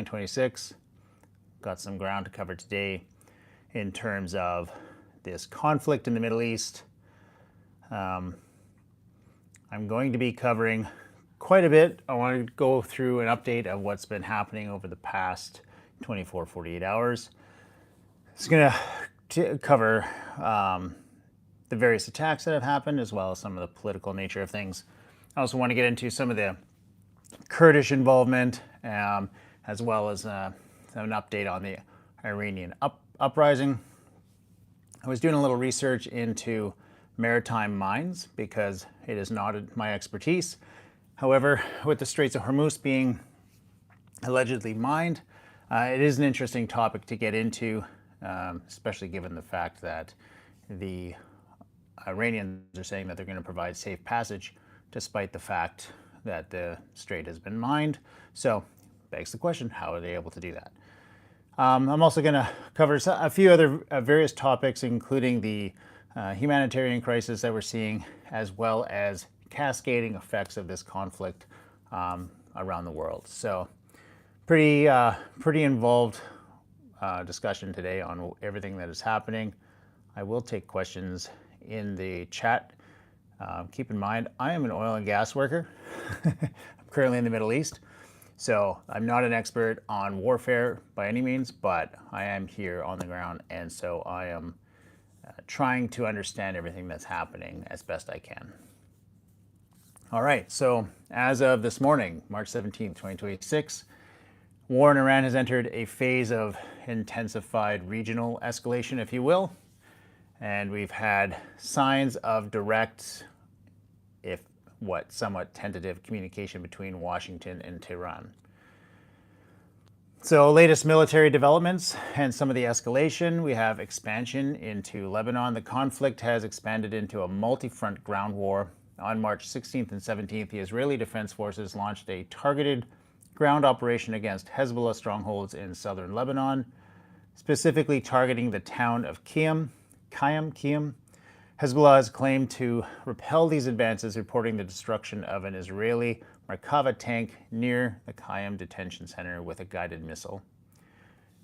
2026. Got some ground to cover today in terms of this conflict in the Middle East. I'm going to be covering quite a bit. I want to go through an update of what's been happening over the past 24, 48 hours. It's going to cover the various attacks that have happened, as well as some of the political nature of things. I also want to get into some of the Kurdish involvement, as well as an update on the Iranian uprising. I was doing a little research into maritime mines because it is not my expertise. However, with the Straits of Hormuz being allegedly mined, it is an interesting topic to get into, especially given the fact that the Iranians are saying that they're going to provide safe passage despite the fact that the strait has been mined. So, begs the question, how are they able to do that? I'm also going to cover a few other various topics, including the humanitarian crisis that we're seeing, as well as cascading effects of this conflict around the world. So, pretty involved discussion today on everything that is happening. I will take questions in the chat. Keep in mind, I am an oil and gas worker. I'm currently in the Middle East. So I'm not an expert on warfare by any means, but I am here on the ground, and so I am trying to understand everything that's happening as best I can. All right, so as of this morning, March 17th, 2026, war in Iran has entered a phase of intensified regional escalation, if you will, and we've had signs of direct, somewhat tentative communication between Washington and Tehran. So latest military developments and some of the escalation. We have expansion into Lebanon. The conflict has expanded into a multi-front ground war. On March 16th and 17th, the Israeli Defense Forces launched a targeted ground operation against Hezbollah strongholds in southern Lebanon, specifically targeting the town of Qiyam. Hezbollah has claimed to repel these advances, reporting the destruction of an Israeli Merkava tank near the Qiyam detention center with a guided missile.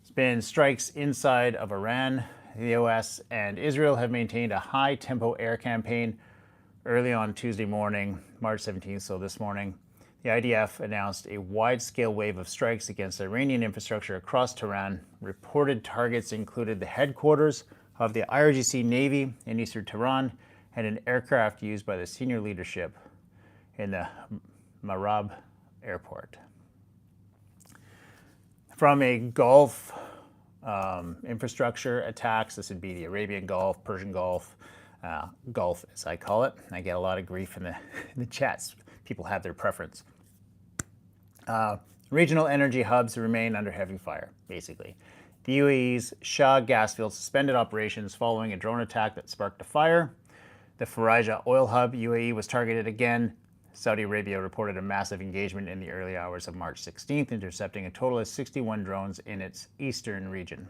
There's been strikes inside of Iran. The US and Israel have maintained a high-tempo air campaign early on Tuesday morning, March 17th, so this morning. The IDF announced a wide-scale wave of strikes against Iranian infrastructure across Tehran. Reported targets included the headquarters of the IRGC Navy in eastern Tehran and an aircraft used by the senior leadership in the Marab airport. From a Gulf infrastructure attacks, this would be the Arabian Gulf, Persian Gulf, Gulf as I call it. I get a lot of grief in the chats. People have their preference. Regional energy hubs remain under heavy fire, basically. The UAE's Shah gas field suspended operations following a drone attack that sparked a fire. The Faraja oil hub, UAE, was targeted again. Saudi Arabia reported a massive engagement in the early hours of March 16th, intercepting a total of 61 drones in its eastern region.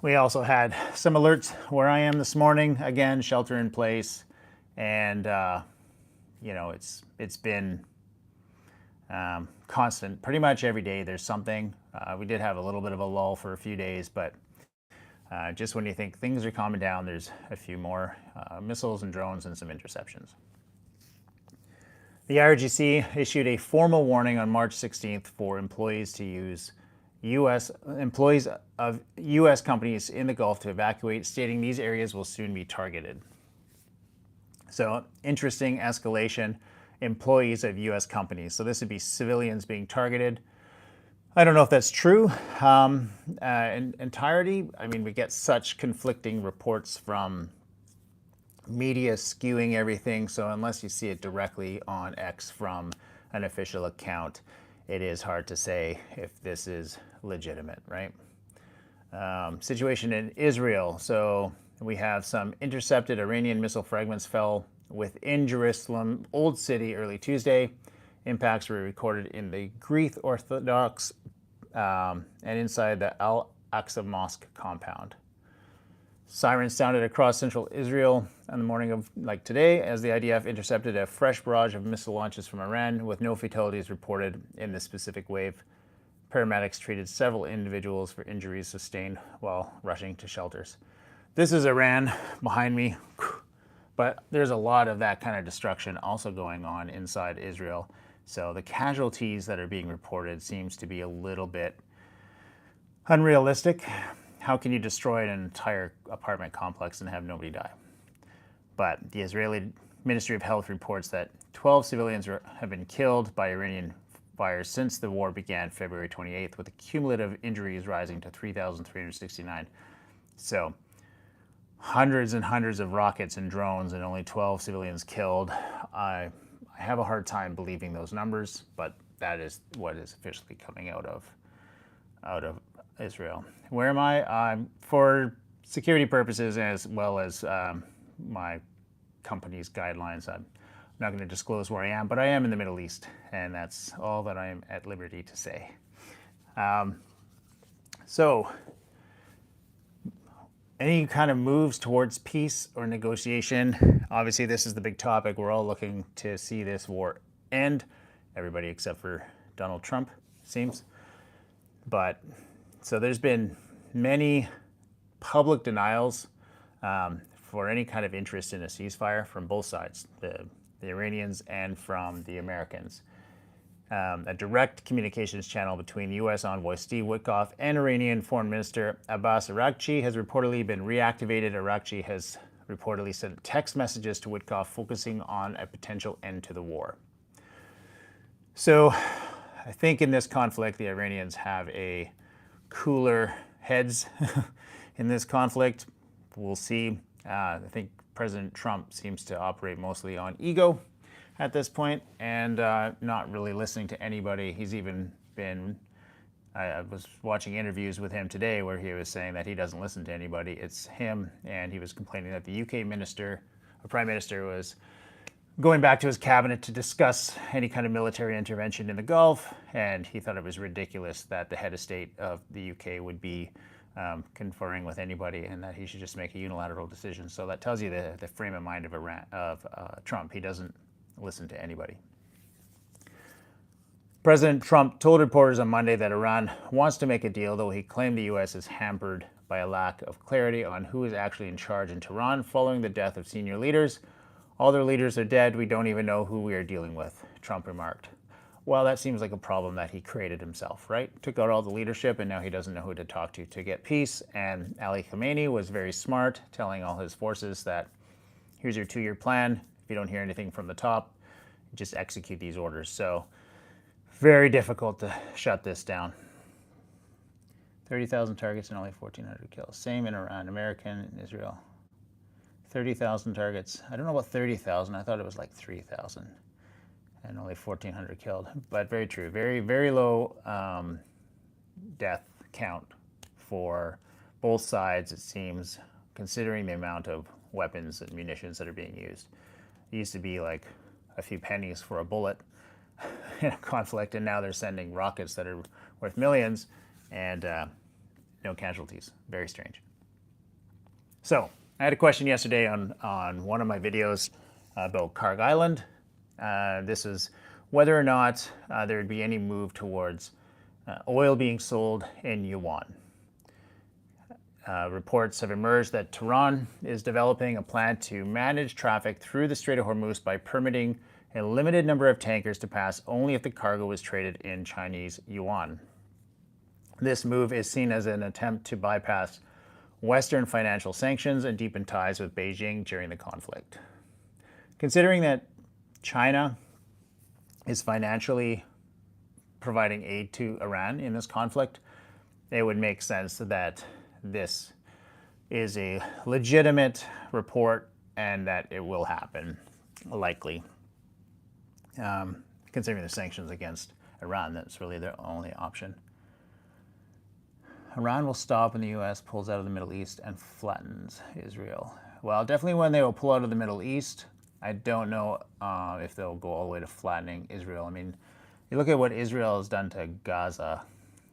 We also had some alerts where I am this morning. Again, shelter in place. And, it's been constant. Pretty much every day there's something. We did have a little bit of a lull for a few days, but just when you think things are calming down, there's a few more missiles and drones and some interceptions. The IRGC issued a formal warning on March 16th for employees of U.S. companies in the Gulf to evacuate, stating these areas will soon be targeted. So, interesting escalation. Employees of U.S. companies. So this would be civilians being targeted. I don't know if that's true in entirety. I mean, we get such conflicting reports from media skewing everything. So unless you see it directly on X from an official account, it is hard to say if this is legitimate, right? Situation in Israel. So we have some intercepted Iranian missile fragments fell within Jerusalem Old City early Tuesday. Impacts were recorded in the Greek Orthodox and inside the Al-Aqsa Mosque compound. Sirens sounded across central Israel on the morning of today as the IDF intercepted a fresh barrage of missile launches from Iran with no fatalities reported in this specific wave. Paramedics treated several individuals for injuries sustained while rushing to shelters. This is Iran behind me, but there's a lot of that kind of destruction also going on inside Israel. So the casualties that are being reported seems to be a little bit unrealistic. How can you destroy an entire apartment complex and have nobody die? But the Israeli Ministry of Health reports that 12 civilians have been killed by Iranian fires since the war began February 28th, with the cumulative injuries rising to 3,369. So hundreds and hundreds of rockets and drones and only 12 civilians killed. I have a hard time believing those numbers, but that is what is officially coming out of Israel. Where am I? For security purposes, as well as my company's guidelines, I'm not going to disclose where I am, but I am in the Middle East, and that's all that I am at liberty to say. So, any kind of moves towards peace or negotiation? Obviously, this is the big topic. We're all looking to see this war end. Everybody except for Donald Trump, seems. But so there's been many public denials for any kind of interest in a ceasefire from both sides, the Iranians and from the Americans. A direct communications channel between U.S. envoy Steve Witkoff and Iranian Foreign Minister Abbas Araghchi has reportedly been reactivated. Araghchi has reportedly sent text messages to Witkoff focusing on a potential end to the war. So I think in this conflict, the Iranians have a cooler heads in this conflict. We'll see. I think President Trump seems to operate mostly on ego at this point and not really listening to anybody. He's even been, I was watching interviews with him today where he was saying that he doesn't listen to anybody. It's him, and he was complaining that the UK Prime Minister was going back to his cabinet to discuss any kind of military intervention in the Gulf, and he thought it was ridiculous that the head of state of the UK would be conferring with anybody, and that he should just make a unilateral decision. So that tells you the frame of mind of Trump. He doesn't listen to anybody. President Trump told reporters on Monday that Iran wants to make a deal, though he claimed the U.S. is hampered by a lack of clarity on who is actually in charge in Tehran following the death of senior leaders. All their leaders are dead. We don't even know who we are dealing with, Trump remarked. Well, that seems like a problem that he created himself, right? Took out all the leadership, and now he doesn't know who to talk to get peace. And Ali Khamenei was very smart, telling all his forces that here's your 2-year plan. If you don't hear anything from the top, just execute these orders. So very difficult to shut this down. 30,000 targets and only 1,400 kills. Same in Iran, American, Israel. 30,000 targets. I don't know about 30,000. I thought it was like 3,000 and only 1,400 killed. But very true. Very, very low death count for both sides, it seems, considering the amount of weapons and munitions that are being used. It used to be like a few pennies for a bullet in a conflict, and now they're sending rockets that are worth millions and no casualties. Very strange. So I had a question yesterday on one of my videos about Karg Island. This is whether or not there would be any move towards oil being sold in Yuan. Reports have emerged that Tehran is developing a plan to manage traffic through the Strait of Hormuz by permitting a limited number of tankers to pass only if the cargo is traded in Chinese yuan. This move is seen as an attempt to bypass Western financial sanctions and deepen ties with Beijing during the conflict. Considering that China is financially providing aid to Iran in this conflict, it would make sense that this is a legitimate report and that it will happen, likely. Considering the sanctions against Iran, that's really their only option. Iran will stop when the U.S. pulls out of the Middle East and flattens Israel. Well, definitely when they will pull out of the Middle East. I don't know if they'll go all the way to flattening Israel. I mean, you look at what Israel has done to Gaza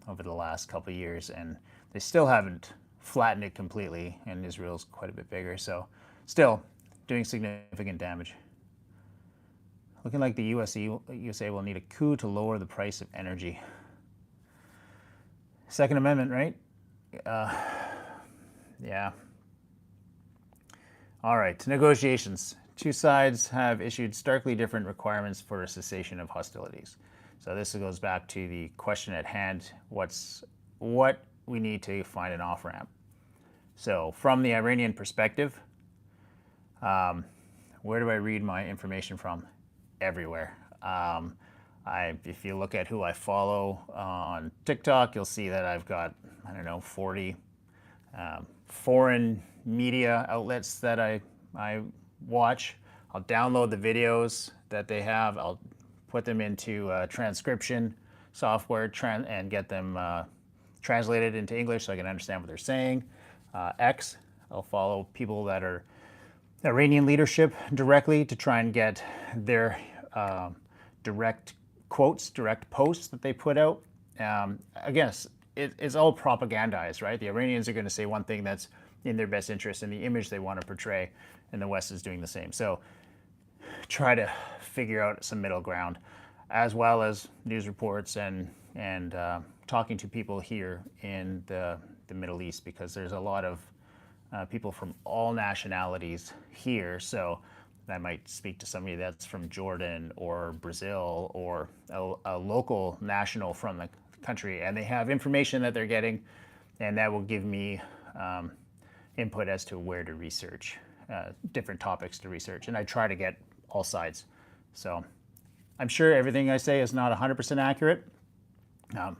over the last couple of years, and they still haven't flattened it completely, and Israel's quite a bit bigger, so still doing significant damage. Looking like the USA will need a coup to lower the price of energy. Second Amendment, right? Yeah. All right, negotiations. Two sides have issued starkly different requirements for a cessation of hostilities. So this goes back to the question at hand, what we need to find an off-ramp. So from the Iranian perspective, where do I read my information from? Everywhere. If you look at who I follow on TikTok, you'll see that I've got, 40 foreign media outlets that I watch. I'll download the videos that they have. I'll put them into transcription software and get them translated into English so I can understand what they're saying. X, I'll follow people that are Iranian leadership directly to try and get their direct quotes, direct posts that they put out. Again, it's all propagandized, right? The Iranians are going to say one thing that's in their best interest and the image they want to portray, and the West is doing the same. So try to figure out some middle ground, as well as news reports and talking to people here in the Middle East, because there's a lot of people from all nationalities here. So I might speak to somebody that's from Jordan or Brazil or a local national from the country, and they have information that they're getting, and that will give me input as to where to research, different topics to research. And I try to get all sides. So I'm sure everything I say is not 100% accurate,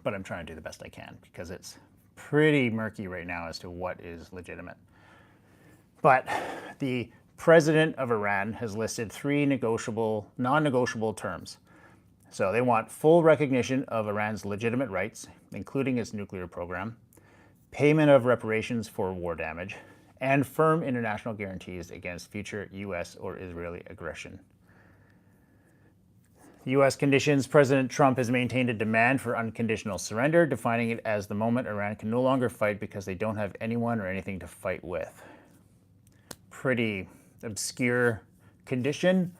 but I'm trying to do the best I can, because it's pretty murky right now as to what is legitimate. But the president of Iran has listed 3 non-negotiable terms. So they want full recognition of Iran's legitimate rights, including its nuclear program, payment of reparations for war damage, and firm international guarantees against future U.S. or Israeli aggression. U.S. conditions, President Trump has maintained a demand for unconditional surrender, defining it as the moment Iran can no longer fight because they don't have anyone or anything to fight with. Pretty obscure condition,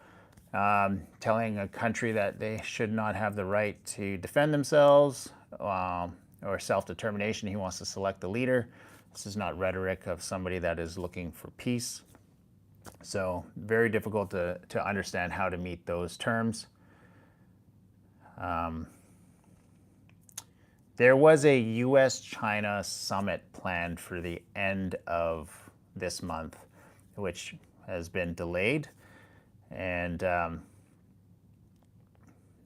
telling a country that they should not have the right to defend themselves or self-determination. He wants to select the leader. This is not rhetoric of somebody that is looking for peace. So very difficult to understand how to meet those terms. There was a U.S.-China summit planned for the end of this month, which has been delayed. And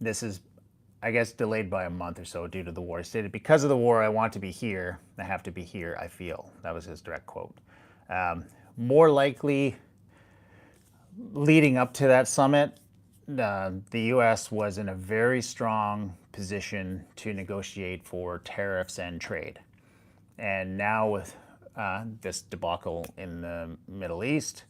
this is, I guess, delayed by a month or so due to the war. He stated, because of the war, I want to be here. I have to be here, I feel. That was his direct quote. More likely, leading up to that summit, the U.S. was in a very strong position to negotiate for tariffs and trade. And now with this debacle in the Middle East,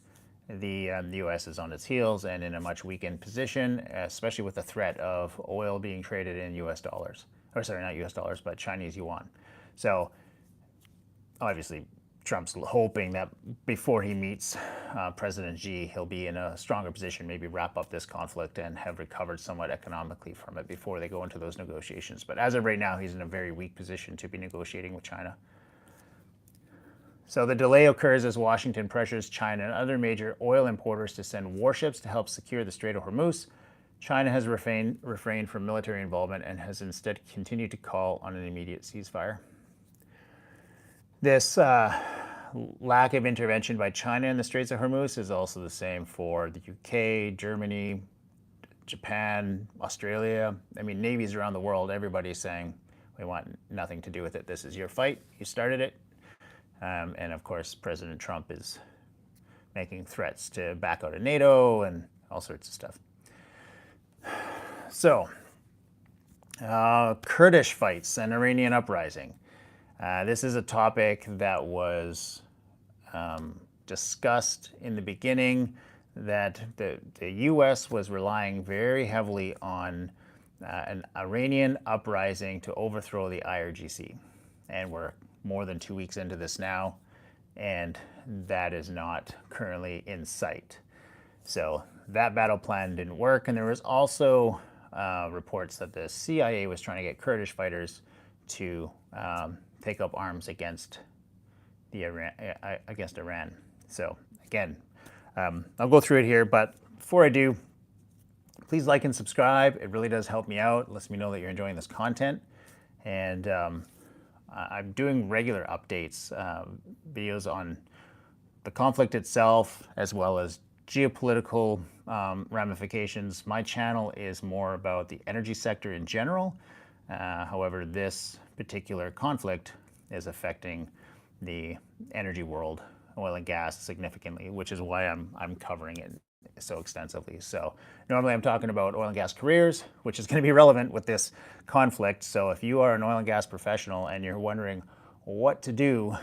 the U.S. is on its heels and in a much weakened position, especially with the threat of oil being traded in U.S. dollars. Or sorry, not U.S. dollars, but Chinese yuan. So obviously, Trump's hoping that before he meets President Xi, he'll be in a stronger position, maybe wrap up this conflict and have recovered somewhat economically from it before they go into those negotiations. But as of right now, he's in a very weak position to be negotiating with China. So the delay occurs as Washington pressures China and other major oil importers to send warships to help secure the Strait of Hormuz. China has refrained from military involvement and has instead continued to call on an immediate ceasefire. This lack of intervention by China in the Straits of Hormuz is also the same for the UK, Germany, Japan, Australia. I mean, navies around the world, everybody's saying, we want nothing to do with it. This is your fight. You started it. And of course, President Trump is making threats to back out of NATO and all sorts of stuff. So, Kurdish fights and Iranian uprising. This is a topic that was discussed in the beginning, that the U.S. was relying very heavily on an Iranian uprising to overthrow the IRGC. And we're more than 2 weeks into this now, and that is not currently in sight. So that battle plan didn't work, and there was also reports that the CIA was trying to get Kurdish fighters to take up arms against Iran. So again, I'll go through it here, but before I do, please like and subscribe. It really does help me out. It lets me know that you're enjoying this content. And I'm doing regular updates, videos on the conflict itself, as well as geopolitical ramifications. My channel is more about the energy sector in general. However, this particular conflict is affecting the energy world, oil and gas, significantly, which is why I'm covering it so extensively. So normally I'm talking about oil and gas careers, which is going to be relevant with this conflict. So if you are an oil and gas professional and you're wondering what to do,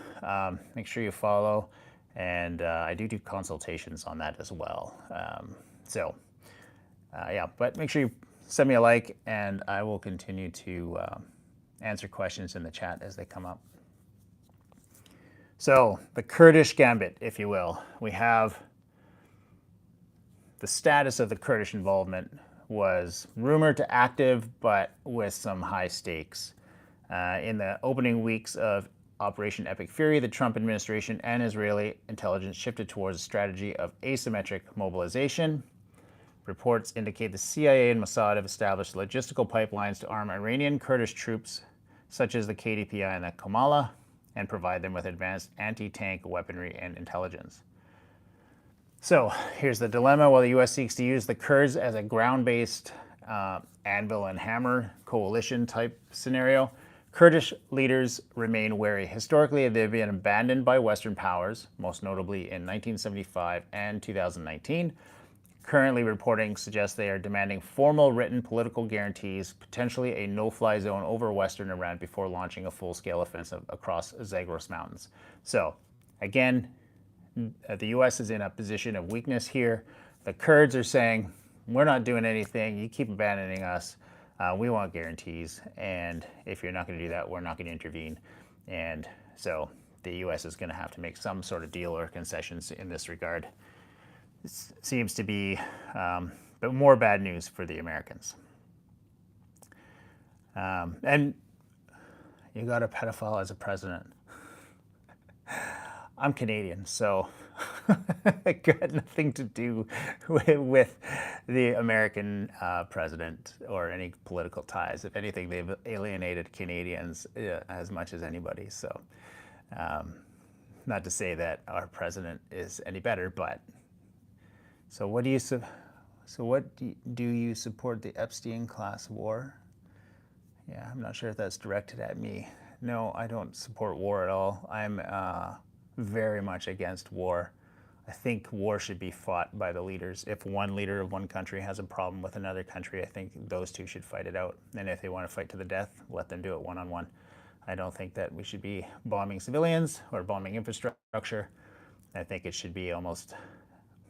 make sure you follow. And I do consultations on that as well. Yeah, but make sure you send me a like, and I will continue to answer questions in the chat as they come up. So the Kurdish gambit, if you will. We have the status of the Kurdish involvement was rumored to active, but with some high stakes. In the opening weeks of Operation Epic Fury, the Trump administration and Israeli intelligence shifted towards a strategy of asymmetric mobilization. Reports indicate the CIA and Mossad have established logistical pipelines to arm Iranian Kurdish troops, such as the KDPI and the Kamala, and provide them with advanced anti-tank weaponry and intelligence. So here's the dilemma. While the U.S. seeks to use the Kurds as a ground-based anvil and hammer coalition type scenario, Kurdish leaders remain wary. Historically, they've been abandoned by Western powers, most notably in 1975 and 2019. Currently, reporting suggests they are demanding formal written political guarantees, potentially a no-fly zone over Western Iran before launching a full-scale offensive across Zagros Mountains. So, again, the U.S. is in a position of weakness here. The Kurds are saying, we're not doing anything. You keep abandoning us. We want guarantees. And if you're not going to do that, we're not going to intervene. And so the U.S. is going to have to make some sort of deal or concessions in this regard. This seems to be but more bad news for the Americans. And you got a pedophile as a president. I'm Canadian, so it got nothing to do with the American president or any political ties. If anything, they've alienated Canadians as much as anybody. So, not to say that our president is any better, but so what do you do you support the Epstein class war? Yeah, I'm not sure if that's directed at me. No, I don't support war at all. I'm very much against war. I think war should be fought by the leaders. If one leader of one country has a problem with another country, I think those two should fight it out. And if they want to fight to the death, let them do it one-on-one. I don't think that we should be bombing civilians or bombing infrastructure. I think it should be almost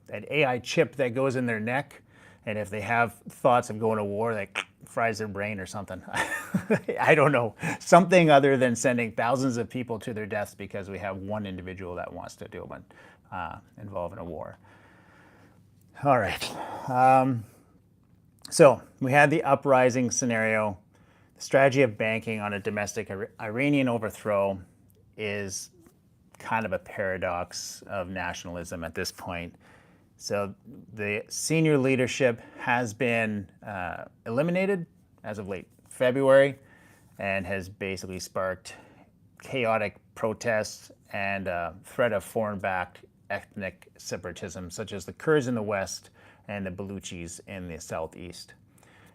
an AI chip that goes in their neck, and if they have thoughts of going to war, like fries their brain or something. I don't know. Something other than sending thousands of people to their deaths because we have one individual that wants to do one involved in a war. All right. So we had the uprising scenario. The strategy of banking on a domestic Iranian overthrow is kind of a paradox of nationalism at this point. So the senior leadership has been eliminated as of late February and has basically sparked chaotic protests and threat of foreign-backed ethnic separatism, such as the Kurds in the west and the Baluchis in the southeast.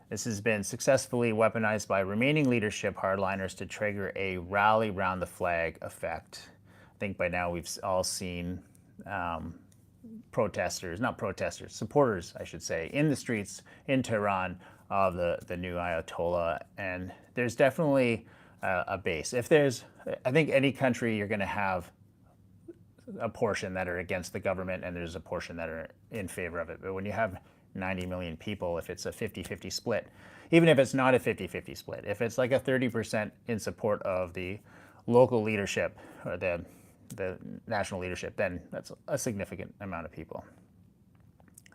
This has been successfully weaponized by remaining leadership hardliners to trigger a rally round the flag effect. I think by now we've all seen supporters, I should say, in the streets in Tehran of the new Ayatollah. And there's definitely a base. I think any country, you're going to have a portion that are against the government and there's a portion that are in favor of it. But when you have 90 million people, if it's a 50-50 split, even if it's not a 50-50 split, if it's like a 30% in support of the local leadership or the national leadership, then that's a significant amount of people.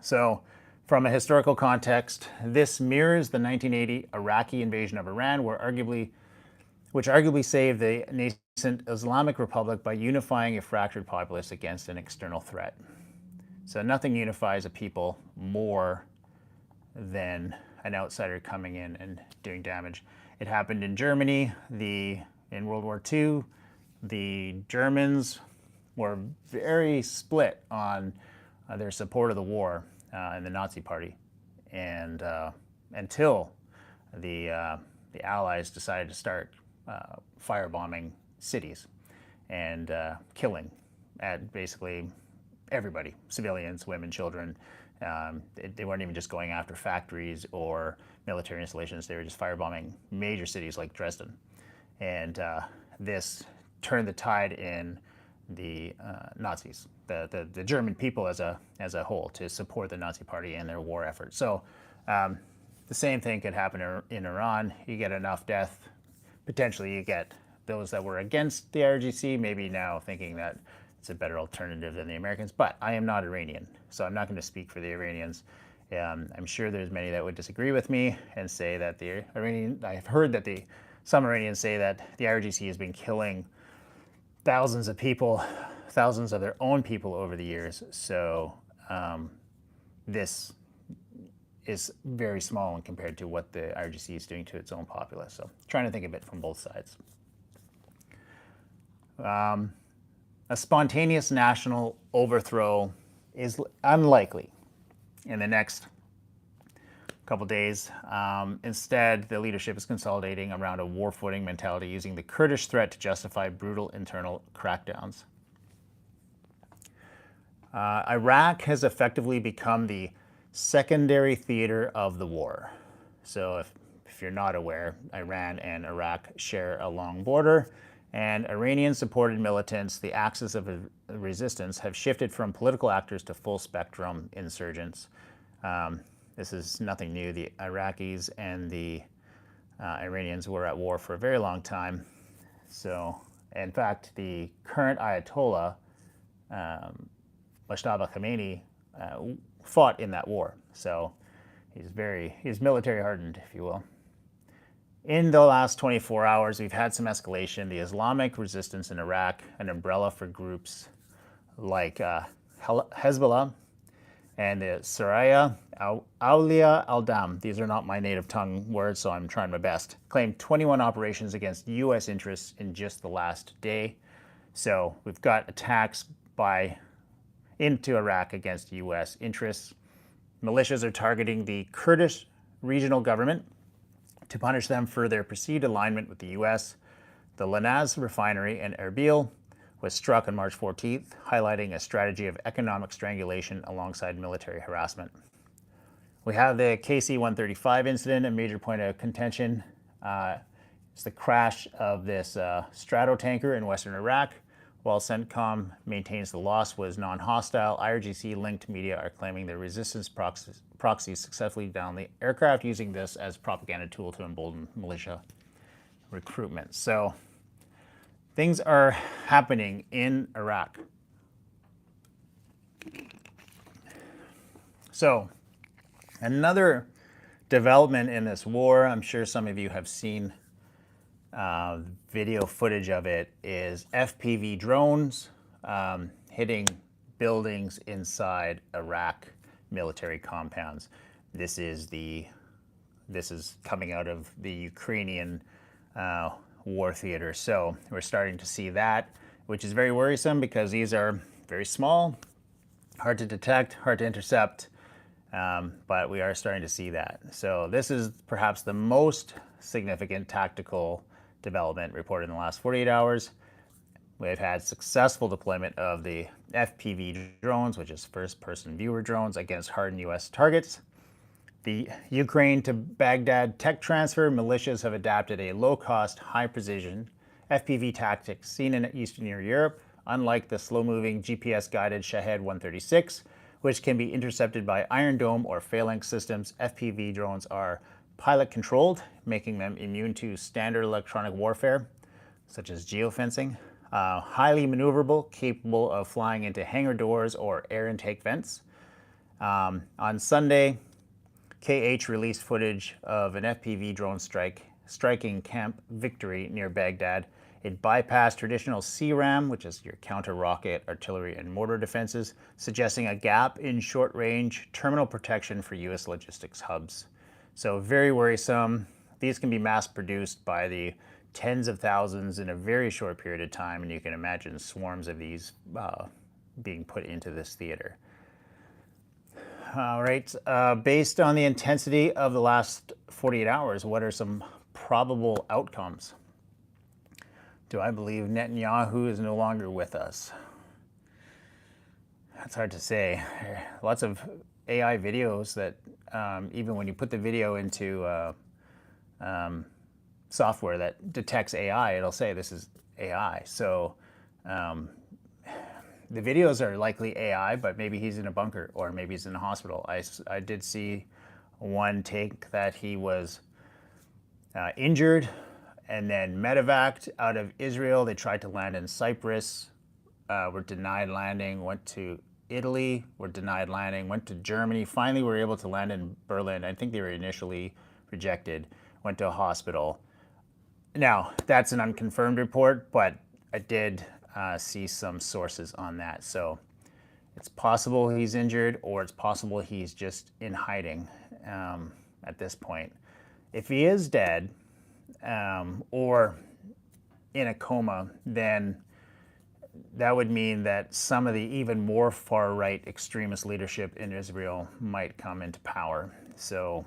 So from a historical context, this mirrors the 1980 Iraqi invasion of Iran, where arguably which arguably saved the nascent Islamic Republic by unifying a fractured populace against an external threat. So nothing unifies a people more than an outsider coming in and doing damage. It happened in Germany. In World War II, the Germans were very split on their support of the war in the Nazi Party, and until the Allies decided to start firebombing cities and killing at basically everybody, civilians, women, children. They weren't even just going after factories or military installations. They were just firebombing major cities like Dresden. And this turned the tide in the Nazis, the German people as a whole, to support the Nazi Party and their war effort. So the same thing could happen in Iran. You get enough death, potentially you get those that were against the IRGC, maybe now thinking that it's a better alternative than the Americans. But I am not Iranian, so I'm not going to speak for the Iranians. I'm sure there's many that would disagree with me and say that the Iranian, I've heard that some Iranians say that the IRGC has been killing thousands of people, thousands of their own people over the years. So this is very small when compared to what the IRGC is doing to its own populace. So trying to think of it from both sides. A spontaneous national overthrow is unlikely in the next couple days. Instead, the leadership is consolidating around a war footing mentality, using the Kurdish threat to justify brutal internal crackdowns. Iraq has effectively become the secondary theater of the war. So if you're not aware, Iran and Iraq share a long border, and Iranian-supported militants, the axis of resistance, have shifted from political actors to full-spectrum insurgents. This is nothing new. The Iraqis and the Iranians were at war for a very long time. So, in fact, the current Ayatollah, Mojtaba Khomeini, fought in that war. So he's military hardened, if you will. In the last 24 hours, we've had some escalation. The Islamic resistance in Iraq, an umbrella for groups like Hezbollah and the Saraya Awliya al-Dam, these are not my native tongue words, so I'm trying my best, claimed 21 operations against U.S. interests in just the last day. So we've got attacks into Iraq against U.S. interests. Militias are targeting the Kurdish regional government to punish them for their perceived alignment with the U.S. The Lanaz refinery in Erbil was struck on March 14th, highlighting a strategy of economic strangulation alongside military harassment. We have the KC-135 incident, a major point of contention. It's the crash of this Stratotanker in western Iraq. While CENTCOM maintains the loss was non-hostile, IRGC-linked media are claiming the resistance proxies successfully downed the aircraft, using this as a propaganda tool to embolden militia recruitment. So things are happening in Iraq. So another development in this war, I'm sure some of you have seen video footage of it, is FPV drones hitting buildings inside Iraq military compounds. This is coming out of the Ukrainian war theater. So we're starting to see that, which is very worrisome because these are very small, hard to detect, hard to intercept, but we are starting to see that. So this is perhaps the most significant tactical development reported in the last 48 hours. We've had successful deployment of the FPV drones, which is first-person viewer drones, against hardened U.S. targets. The Ukraine to Baghdad tech transfer, militias have adapted a low-cost, high-precision FPV tactic seen in Eastern Europe, unlike the slow-moving GPS-guided Shahed 136, which can be intercepted by Iron Dome or Phalanx systems. FPV drones are pilot-controlled, making them immune to standard electronic warfare, such as geofencing. Highly maneuverable, capable of flying into hangar doors or air intake vents. On Sunday, KH released footage of an FPV drone strike striking Camp Victory near Baghdad. It bypassed traditional CRAM, which is your counter-rocket, artillery, and mortar defenses, suggesting a gap in short-range terminal protection for U.S. logistics hubs. So very worrisome. These can be mass-produced by the tens of thousands in a very short period of time, and you can imagine swarms of these being put into this theater. All right, based on the intensity of the last 48 hours, what are some probable outcomes? Do I believe Netanyahu is no longer with us? That's hard to say. Lots of AI videos that even when you put the video into software that detects AI, it'll say this is AI. So the videos are likely AI, but maybe he's in a bunker or maybe he's in a hospital. I did see one take that he was injured and then medevaced out of Israel. They tried to land in Cyprus, were denied landing, went to Italy, were denied landing, went to Germany, finally were able to land in Berlin. I think they were initially rejected, went to a hospital. Now, that's an unconfirmed report, but I did see some sources on that. So it's possible he's injured, or it's possible he's just in hiding at this point. If he is dead, or in a coma, then that would mean that some of the even more far-right extremist leadership in Israel might come into power. So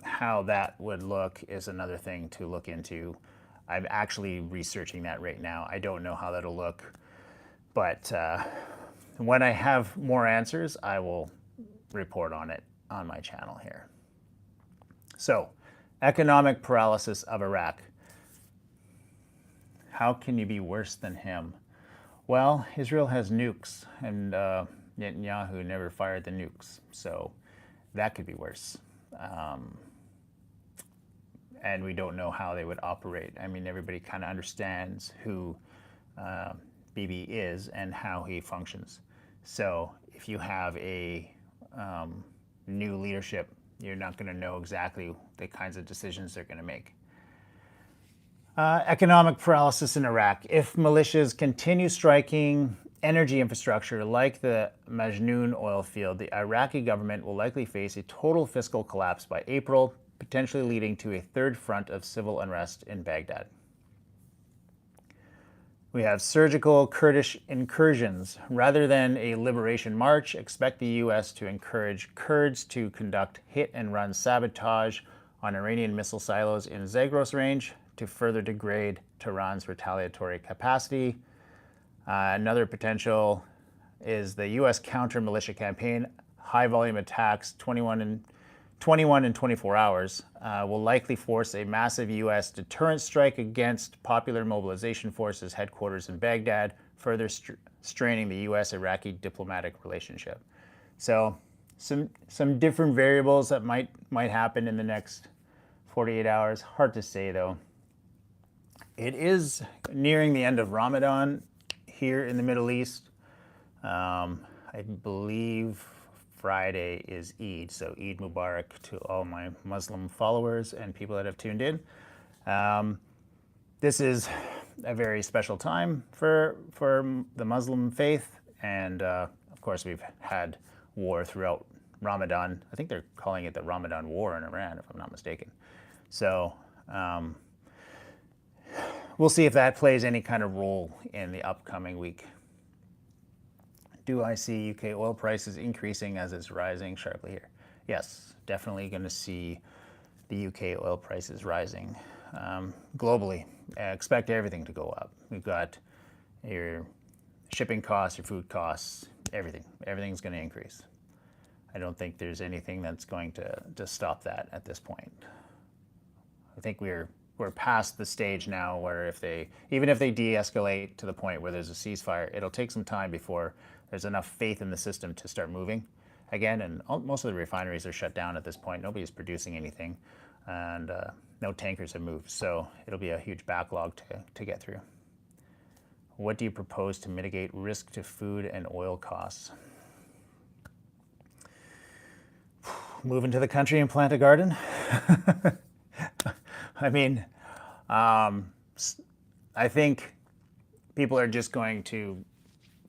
how that would look is another thing to look into. I'm actually researching that right now. I don't know how that'll look, but when I have more answers, I will report on it on my channel here. So, economic paralysis of Iraq. How can you be worse than him? Well, Israel has nukes, and Netanyahu never fired the nukes, so that could be worse. And we don't know how they would operate. I mean, everybody kind of understands who Bibi is and how he functions. So if you have a new leadership, you're not going to know exactly the kinds of decisions they're going to make. Economic paralysis in Iraq. If militias continue striking energy infrastructure like the Majnoon oil field, the Iraqi government will likely face a total fiscal collapse by April, potentially leading to a third front of civil unrest in Baghdad. We have surgical Kurdish incursions. Rather than a liberation march, expect the U.S. to encourage Kurds to conduct hit-and-run sabotage on Iranian missile silos in Zagros range to further degrade Tehran's retaliatory capacity. Another potential is the U.S. counter-militia campaign. High-volume attacks, 21 and 24 hours, will likely force a massive U.S. deterrent strike against Popular Mobilization Forces headquarters in Baghdad, further straining the U.S.-Iraqi diplomatic relationship. So some different variables that might happen in the next 48 hours. Hard to say, though. It is nearing the end of Ramadan here in the Middle East. I believe Friday is Eid, so Eid Mubarak to all my Muslim followers and people that have tuned in. This is a very special time for the Muslim faith, and of course we've had war throughout Ramadan. I think they're calling it the Ramadan War in Iran, if I'm not mistaken. So we'll see if that plays any kind of role in the upcoming week. Do I see UK oil prices increasing as it's rising sharply here? Yes, definitely going to see the UK oil prices rising globally. Expect everything to go up. We've got your shipping costs, your food costs, everything. Everything's going to increase. I don't think there's anything that's going to stop that at this point. I think we're past the stage now where even if they de-escalate to the point where there's a ceasefire, it'll take some time before there's enough faith in the system to start moving again. And most of the refineries are shut down at this point. Nobody's producing anything, and no tankers have moved. So it'll be a huge backlog to get through. What do you propose to mitigate risk to food and oil costs? Move into the country and plant a garden. I mean, I think people are just going to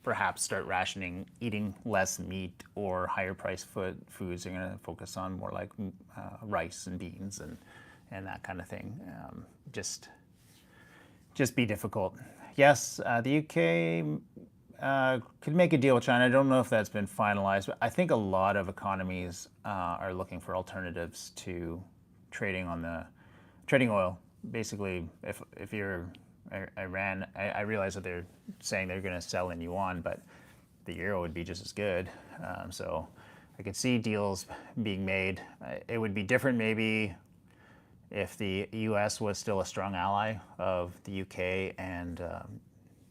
perhaps start rationing, eating less meat or higher priced foods. They're going to focus on more like rice and beans and that kind of thing. Just be difficult. Yes, the UK could make a deal with China. I don't know if that's been finalized, but I think a lot of economies are looking for alternatives to trading oil. Basically, if you're Iran, I realize that they're saying they're going to sell in Yuan, but the euro would be just as good. So I could see deals being made. It would be different maybe if the US was still a strong ally of the UK and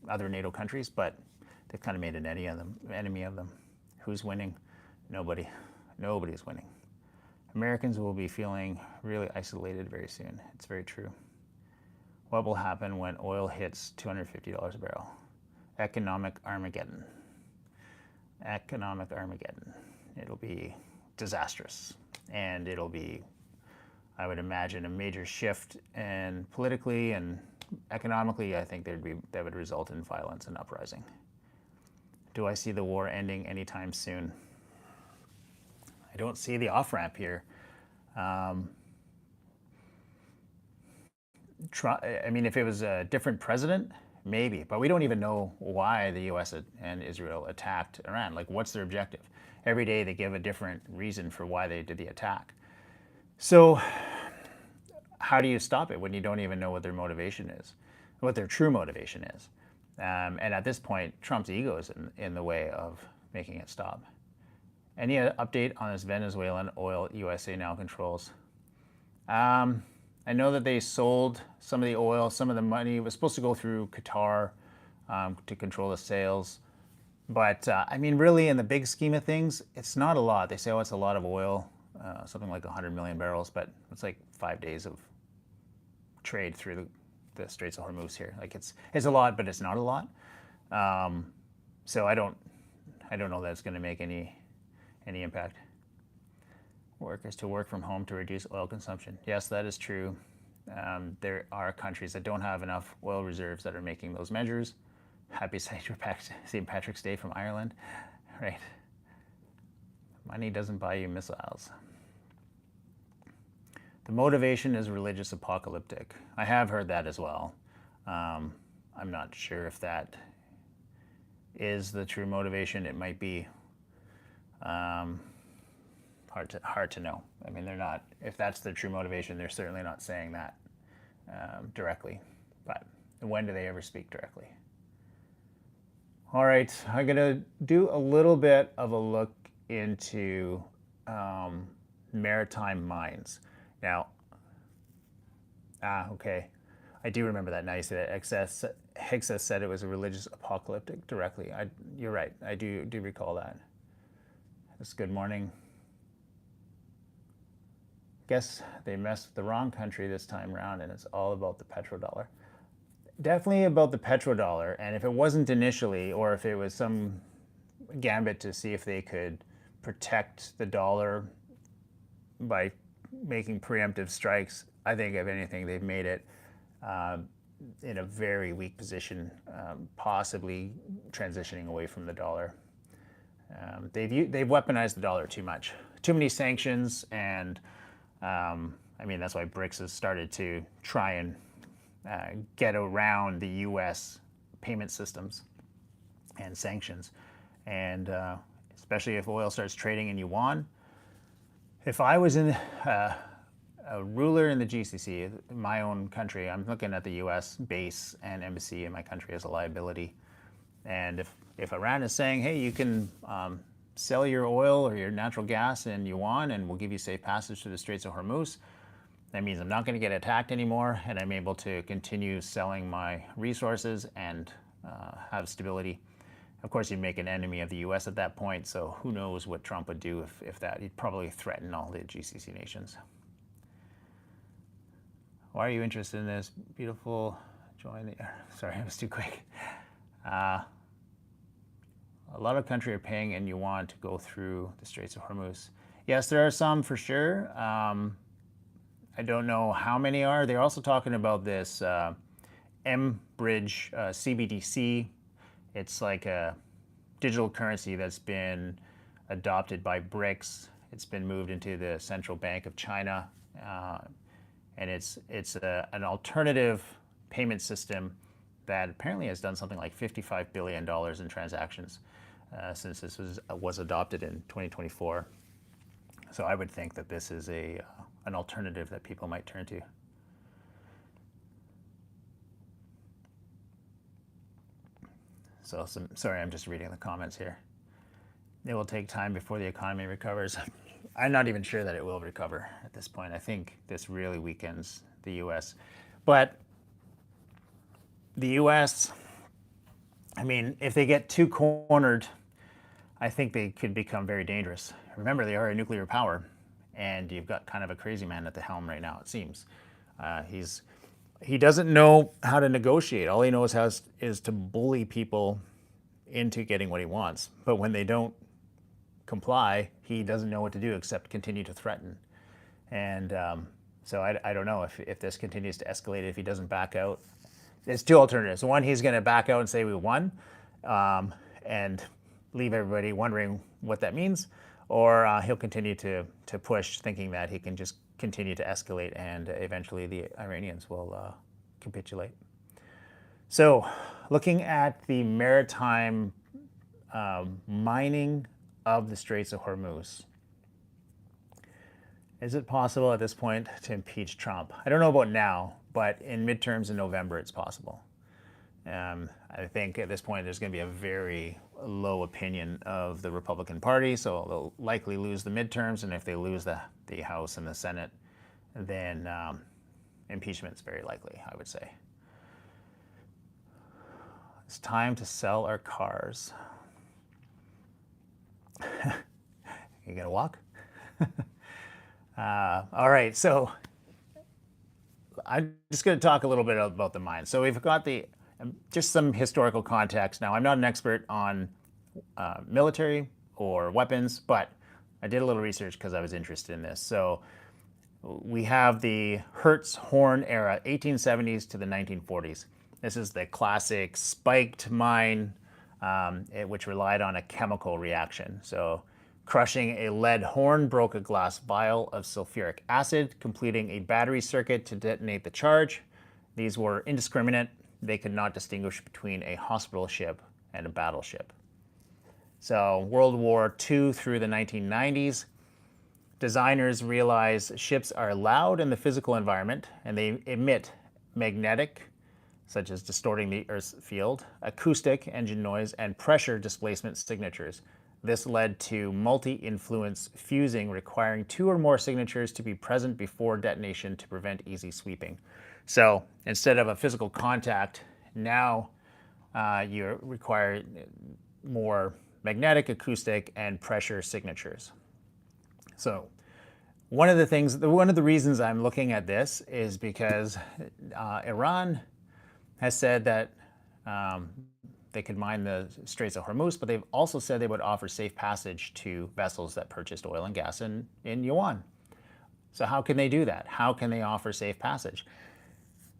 other NATO countries, but they've kind of made an enemy of them. Who's winning? Nobody. Nobody's winning. Americans will be feeling really isolated very soon. It's very true. What will happen when oil hits $250 a barrel? Economic Armageddon. Economic Armageddon. It'll be disastrous. And it'll be, I would imagine, a major shift, and politically and economically, I think that would result in violence and uprising. Do I see the war ending anytime soon? I don't see the off-ramp here. I mean, if it was a different president, maybe, but we don't even know why the US and Israel attacked Iran. Like, what's their objective? Every day they give a different reason for why they did the attack. So how do you stop it when you don't even know what their motivation is, what their true motivation is? And at this point, Trump's ego is in the way of making it stop. Any update on this Venezuelan oil USA now controls? I know that they sold some of the oil, some of the money was supposed to go through Qatar to control the sales. But I mean, really, in the big scheme of things, it's not a lot. They say, oh, it's a lot of oil, something like 100 million barrels, but it's like 5 days of trade through the Straits of Hormuz here. Like it's a lot, but it's not a lot. So I don't know that it's going to make any impact. Workers to work from home to reduce oil consumption. Yes, that is true. There are countries that don't have enough oil reserves that are making those measures. Happy St. Patrick's Day from Ireland, right? Money doesn't buy you missiles. The motivation is religious apocalyptic. I have heard that as well. I'm not sure if that is the true motivation. It might be. Hard to know. I mean, they're not. If that's the true motivation, they're certainly not saying that directly. But when do they ever speak directly? All right, I'm gonna do a little bit of a look into maritime mines. Now, okay, I do remember that. Now you say that Higgs said it was a religious apocalyptic directly. You're right. I do recall that. It's good morning. Guess they messed with the wrong country this time around, and it's all about the petrodollar. Definitely about the petrodollar, and if it wasn't initially, or if it was some gambit to see if they could protect the dollar by making preemptive strikes, I think, if anything, they've made it in a very weak position, possibly transitioning away from the dollar. They've weaponized the dollar too much. Too many sanctions, and I mean, that's why BRICS has started to try and get around the U.S. payment systems and sanctions. And especially if oil starts trading in Yuan. If I was a ruler in the GCC, my own country, I'm looking at the U.S. base and embassy in my country as a liability. And if Iran is saying, hey, you can sell your oil or your natural gas in Yuan and we'll give you safe passage to the Straits of Hormuz, that means I'm not going to get attacked anymore, and I'm able to continue selling my resources and have stability. Of course, you'd make an enemy of the U.S. at that point, so who knows what Trump would do if that. He'd probably threaten all the GCC nations. Why are you interested in this? Beautiful, join the... Sorry, I was too quick. A lot of countries are paying in Yuan to go through the Straits of Hormuz. Yes, there are some for sure. I don't know how many are. They're also talking about this M-Bridge CBDC. It's like a digital currency that's been adopted by BRICS. It's been moved into the Central Bank of China, and it's an alternative payment system that apparently has done something like $55 billion in transactions since this was adopted in 2024. So I would think that this is an alternative that people might turn to. So sorry, I'm just reading the comments here. It will take time before the economy recovers. I'm not even sure that it will recover at this point. I think this really weakens the U.S. But the U.S., I mean, if they get too cornered, I think they could become very dangerous. Remember, they are a nuclear power, and you've got kind of a crazy man at the helm right now, it seems. He doesn't know how to negotiate. All he knows how is to bully people into getting what he wants. But when they don't comply, he doesn't know what to do except continue to threaten. And so I don't know if this continues to escalate, if he doesn't back out. There's two alternatives. One, he's going to back out and say we won and leave everybody wondering what that means. Or he'll continue to push, thinking that he can just continue to escalate and eventually the Iranians will capitulate. So looking at the maritime mining of the Straits of Hormuz, is it possible at this point to impeach Trump? I don't know about now, but in midterms in November, it's possible. I think at this point, there's going to be a very low opinion of the Republican Party, so they'll likely lose the midterms, and if they lose the House and the Senate, then impeachment is very likely, I would say. It's time to sell our cars. You gonna walk? All right, so I'm just going to talk a little bit about the mine. So we've got just some historical context. Now, I'm not an expert on military or weapons, but I did a little research because I was interested in this. So we have the Hertz-Horn era, 1870s to the 1940s. This is the classic spiked mine, which relied on a chemical reaction. So crushing a lead horn broke a glass vial of sulfuric acid, completing a battery circuit to detonate the charge. These were indiscriminate. They could not distinguish between a hospital ship and a battleship. So World War II through the 1990s, designers realized ships are loud in the physical environment, and they emit magnetic, such as distorting the Earth's field, acoustic, engine noise, and pressure displacement signatures. This led to multi-influence fusing, requiring 2 or more signatures to be present before detonation to prevent easy sweeping. So instead of a physical contact, now you require more magnetic, acoustic, and pressure signatures. So one of the reasons I'm looking at this is because Iran has said that they could mine the Straits of Hormuz, but they've also said they would offer safe passage to vessels that purchased oil and gas in Yuan. So how can they do that? How can they offer safe passage?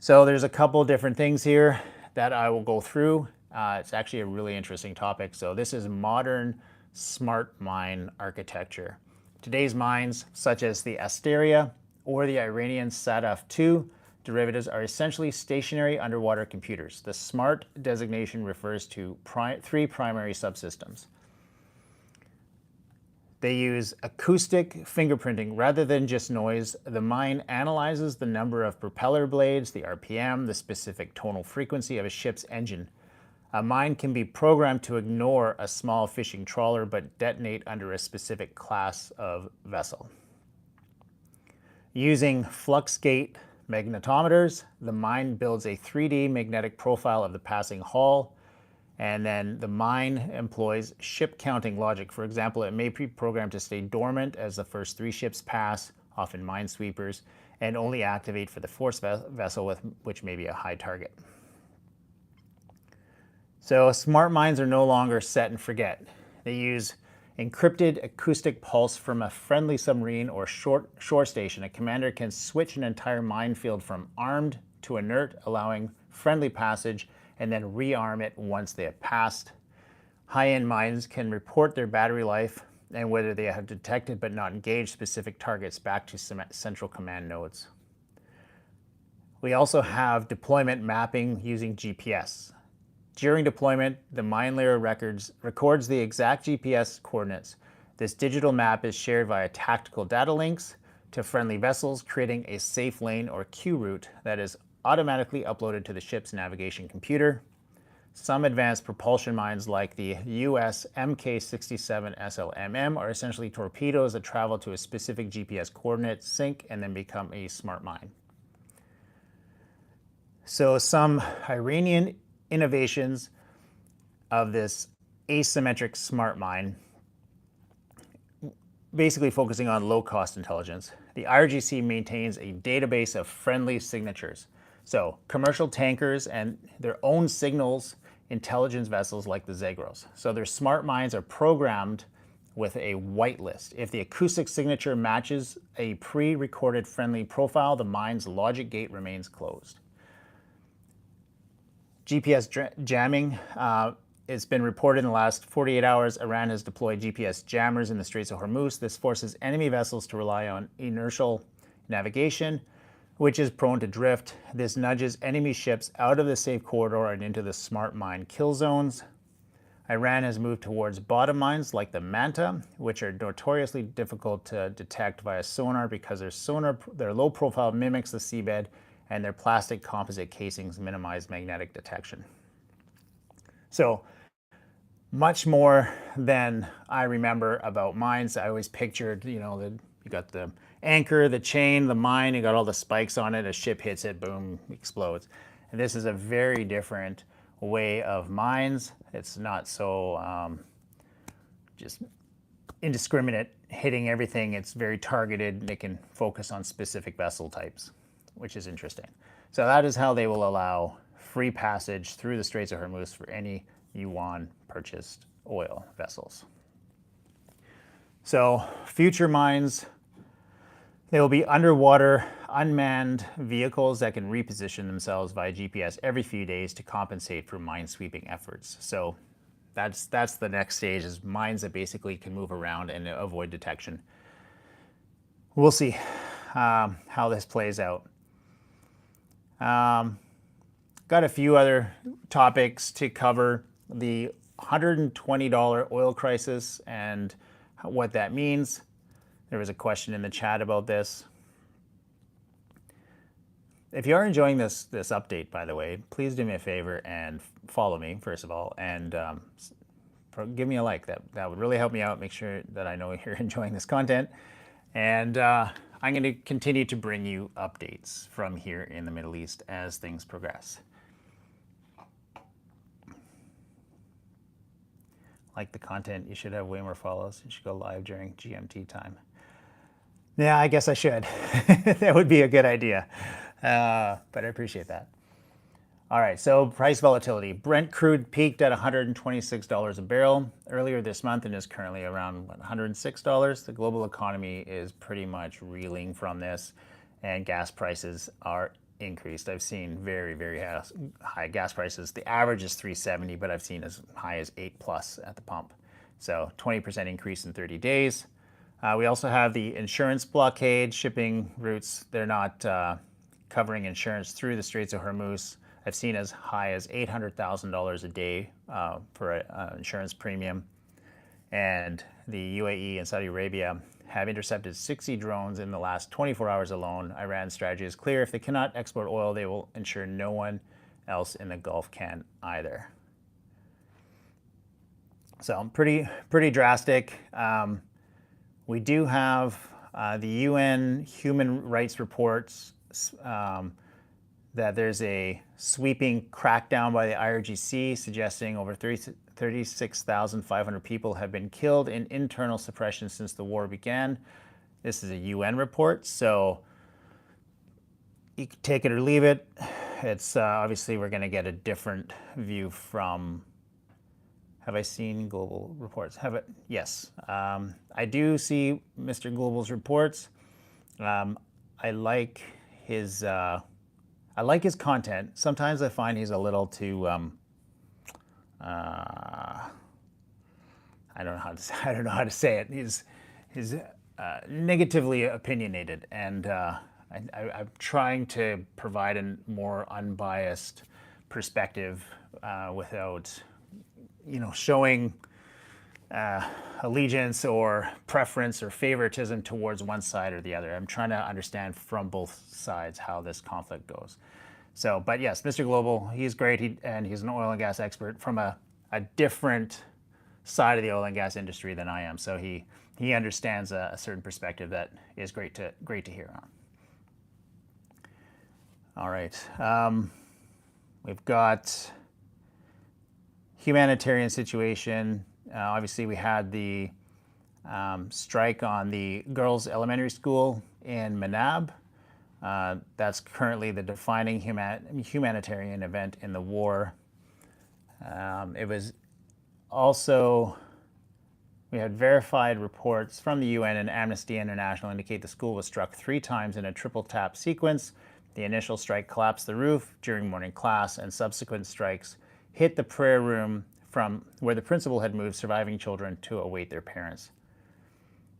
So there's a couple different things here that I will go through. It's actually a really interesting topic. So this is modern smart mine architecture. Today's mines, such as the Asteria or the Iranian Sadaf II, derivatives are essentially stationary underwater computers. The SMART designation refers to 3 primary subsystems. They use acoustic fingerprinting rather than just noise. The mine analyzes the number of propeller blades, the RPM, the specific tonal frequency of a ship's engine. A mine can be programmed to ignore a small fishing trawler but detonate under a specific class of vessel. Using flux gate magnetometers, the mine builds a 3D magnetic profile of the passing hull, and then the mine employs ship counting logic. For example, it may be programmed to stay dormant as the first 3 ships pass, often minesweepers, and only activate for the 4th vessel, which may be a high target. So smart mines are no longer set and forget. They use encrypted acoustic pulse from a friendly submarine or shore station. A commander can switch an entire minefield from armed to inert, allowing friendly passage, and then rearm it once they have passed. High-end mines can report their battery life and whether they have detected but not engaged specific targets back to central command nodes. We also have deployment mapping using GPS. During deployment, the mine layer records the exact GPS coordinates. This digital map is shared via tactical data links to friendly vessels, creating a safe lane or Q route that is automatically uploaded to the ship's navigation computer. Some advanced propulsion mines like the US Mk-67 SLMM are essentially torpedoes that travel to a specific GPS coordinate, sink, and then become a smart mine. So some Iranian innovations of this asymmetric smart mine, basically focusing on low-cost intelligence. The IRGC maintains a database of friendly signatures. So commercial tankers and their own signals intelligence vessels like the Zagros. So their smart mines are programmed with a whitelist. If the acoustic signature matches a pre-recorded friendly profile, the mine's logic gate remains closed. GPS jamming. It's been reported in the last 48 hours, Iran has deployed GPS jammers in the Straits of Hormuz. This forces enemy vessels to rely on inertial navigation, which is prone to drift. This nudges enemy ships out of the safe corridor and into the smart mine kill zones. Iran has moved towards bottom mines like the Manta, which are notoriously difficult to detect via sonar because their low profile mimics the seabed, and their plastic composite casings minimize magnetic detection. So much more than I remember about mines. I always pictured, you got the anchor, the chain, the mine, you got all the spikes on it, a ship hits it, boom, explodes. And this is a very different way of mines. It's not so just indiscriminate, hitting everything. It's very targeted. They can focus on specific vessel types, which is interesting. So that is how they will allow free passage through the Straits of Hormuz for any Yuan purchased oil vessels. So future mines, they will be underwater unmanned vehicles that can reposition themselves via GPS every few days to compensate for mine sweeping efforts. So that's the next stage, is mines that basically can move around and avoid detection. We'll see how this plays out. Got a few other topics to cover. The $120 oil crisis and what that means. There was a question in the chat about this. If you are enjoying this update, by the way, please do me a favor and follow me, first of all, and give me a like. That would really help me out, make sure that I know you're enjoying this content. And I'm going to continue to bring you updates from here in the Middle East as things progress. Like the content, you should have way more follows. You should go live during GMT time. Yeah, I guess I should. That would be a good idea. But I appreciate that. All right, so price volatility. Brent crude peaked at $126 a barrel earlier this month and is currently around $106. The global economy is pretty much reeling from this, and gas prices are increased. I've seen very, very high gas prices. The average is $3.70, but I've seen as high as $8+ at the pump. So 20% increase in 30 days. We also have the insurance blockade. Shipping routes, they're not covering insurance through the Straits of Hormuz. I've seen as high as $800,000 a day for an insurance premium. And the UAE and Saudi Arabia have intercepted 60 drones in the last 24 hours alone. Iran's strategy is clear. If they cannot export oil, they will ensure no one else in the Gulf can either. So pretty drastic. We do have the UN human rights reports that there's a sweeping crackdown by the IRGC suggesting over 36,500 people have been killed in internal suppression since the war began. This is a UN report, so you can take it or leave it. It's obviously we're going to get a different view from Have I seen Global reports? Yes. I do see Mr. Global's reports. I like his content. Sometimes I find he's a little too I don't know how to say it. He's negatively opinionated, and I'm trying to provide a more unbiased perspective without, showing allegiance or preference or favoritism towards one side or the other. I'm trying to understand from both sides how this conflict goes. So, but yes, Mr. Global, he's great, and he's an oil and gas expert from a different side of the oil and gas industry than I am. So he understands a certain perspective that is great to hear on. All right, we've got humanitarian situation. Obviously, we had the strike on the girls' elementary school in Manab. That's currently the defining humanitarian event in the war. It was also, we had verified reports from the UN and Amnesty International indicate the school was struck 3 times in a triple tap sequence. The initial strike collapsed the roof during morning class, and subsequent strikes hit the prayer room from where the principal had moved surviving children to await their parents.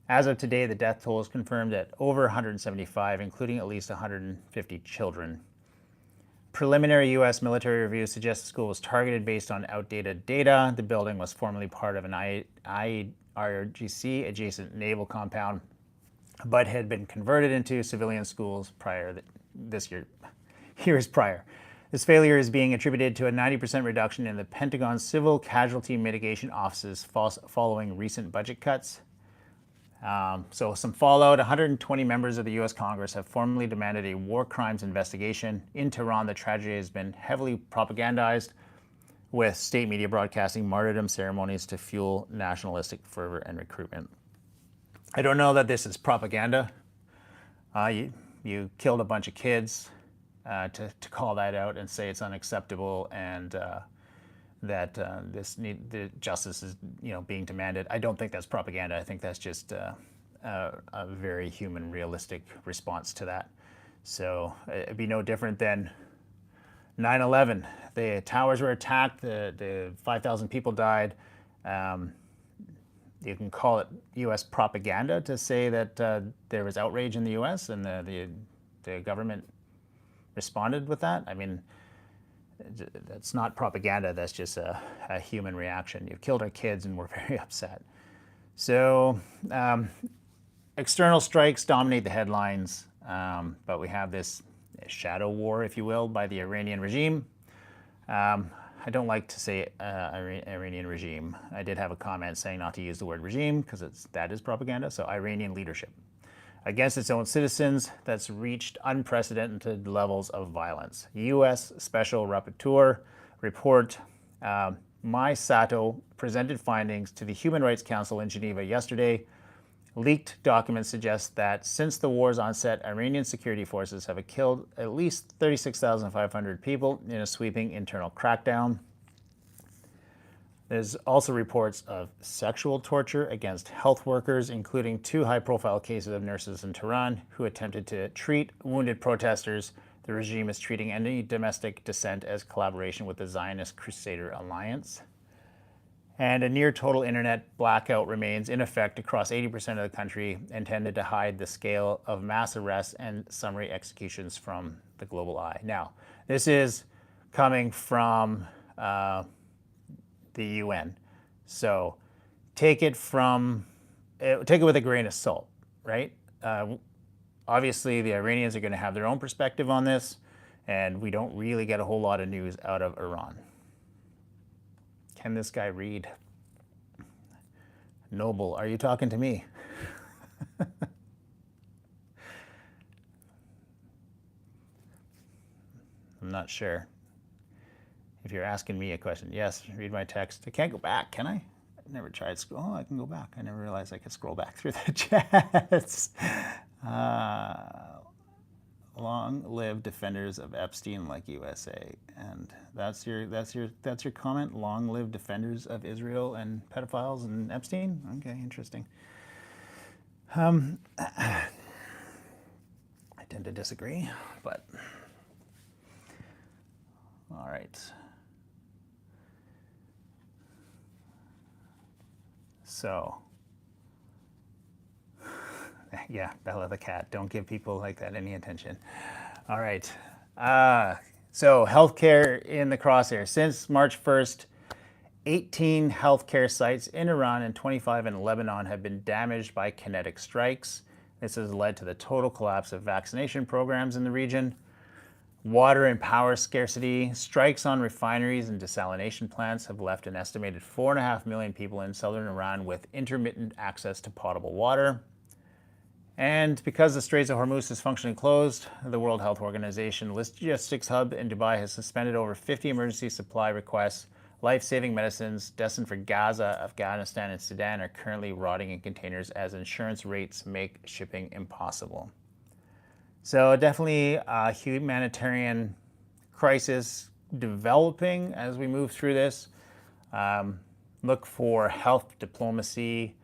As of today, the death toll is confirmed at over 175, including at least 150 children. Preliminary U.S. military reviews suggest the school was targeted based on outdated data. The building was formerly part of an IRGC adjacent naval compound, but had been converted into civilian schools years prior. This failure is being attributed to a 90% reduction in the Pentagon's Civil Casualty Mitigation Office's following recent budget cuts. So some fallout. 120 members of the U.S. Congress have formally demanded a war crimes investigation. In Tehran, the tragedy has been heavily propagandized, with state media broadcasting martyrdom ceremonies to fuel nationalistic fervor and recruitment. I don't know that this is propaganda. You killed a bunch of kids to call that out and say it's unacceptable, and that the justice is being demanded. I don't think that's propaganda. I think that's just a very human, realistic response to that. So it'd be no different than 9/11. The towers were attacked. The 5,000 people died. You can call it U.S. propaganda to say that there was outrage in the U.S. and the government responded with that. I mean, that's not propaganda. That's just a human reaction. You've killed our kids and we're very upset. So external strikes dominate the headlines, but we have this shadow war, if you will, by the Iranian regime. I don't like to say Iranian regime. I did have a comment saying not to use the word regime because that is propaganda. So Iranian leadership against its own citizens that's reached unprecedented levels of violence. U.S. Special Rapporteur report Mai Sato presented findings to the Human Rights Council in Geneva yesterday. Leaked documents suggest that since the war's onset, Iranian security forces have killed at least 36,500 people in a sweeping internal crackdown. There's also reports of sexual torture against health workers, including 2 high-profile cases of nurses in Tehran who attempted to treat wounded protesters. The regime is treating any domestic dissent as collaboration with the Zionist Crusader Alliance. And a near-total internet blackout remains in effect across 80% of the country, intended to hide the scale of mass arrests and summary executions from the global eye. Now, this is coming from the UN. So take it with a grain of salt, right? Obviously, the Iranians are going to have their own perspective on this, and we don't really get a whole lot of news out of Iran. Can this guy read? Noble, are you talking to me? I'm not sure. If you're asking me a question, yes, read my text. I can't go back, can I? I never tried scroll. Oh, I can go back. I never realized I could scroll back through the chats. Long live defenders of Epstein like USA. And that's your comment. Long live defenders of Israel and pedophiles and Epstein. Okay, interesting. I tend to disagree, but all right. So, yeah, Bella the cat. Don't give people like that any attention. All right. So healthcare in the crosshair. Since March 1st, 18 healthcare sites in Iran and 25 in Lebanon have been damaged by kinetic strikes. This has led to the total collapse of vaccination programs in the region. Water and power scarcity, strikes on refineries and desalination plants have left an estimated 4.5 million people in southern Iran with intermittent access to potable water. And because the Strait of Hormuz is functionally closed, the World Health Organization logistics hub in Dubai has suspended over 50 emergency supply requests. Life-saving medicines destined for Gaza, Afghanistan, and Sudan are currently rotting in containers as insurance rates make shipping impossible. So definitely a humanitarian crisis developing as we move through this. Look for health diplomacy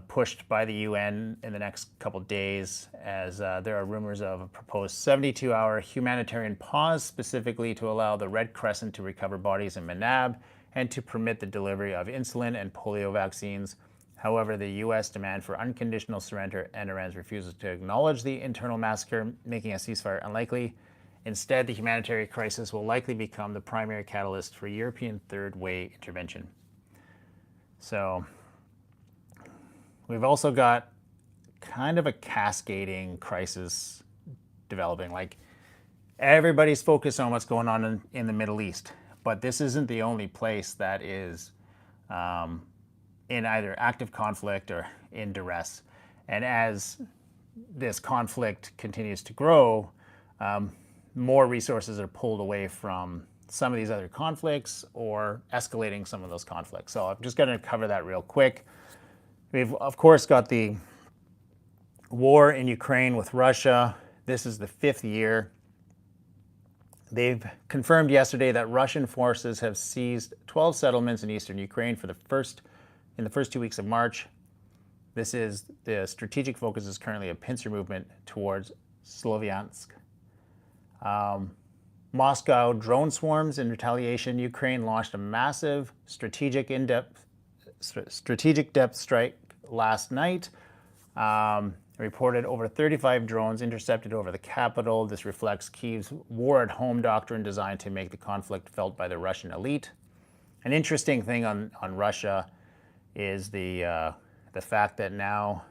pushed by the UN in the next couple days, as there are rumors of a proposed 72-hour humanitarian pause specifically to allow the Red Crescent to recover bodies in Manab and to permit the delivery of insulin and polio vaccines. However, the U.S. demand for unconditional surrender and Iran's refusal to acknowledge the internal massacre, making a ceasefire unlikely. Instead, the humanitarian crisis will likely become the primary catalyst for European third way intervention. So we've also got kind of a cascading crisis developing. Like, everybody's focused on what's going on in the Middle East, but this isn't the only place that is in either active conflict or in duress. And as this conflict continues to grow, more resources are pulled away from some of these other conflicts or escalating some of those conflicts. So I'm just going to cover that real quick. We've, of course, got the war in Ukraine with Russia. This is the 5th year. They've confirmed yesterday that Russian forces have seized 12 settlements in eastern Ukraine in the first 2 weeks of March. The strategic focus is currently a pincer movement towards Sloviansk. Moscow drone swarms in retaliation. Ukraine launched a massive strategic depth strike last night. Reported over 35 drones intercepted over the capital. This reflects Kyiv's war at home doctrine designed to make the conflict felt by the Russian elite. An interesting thing on Russia is the fact that now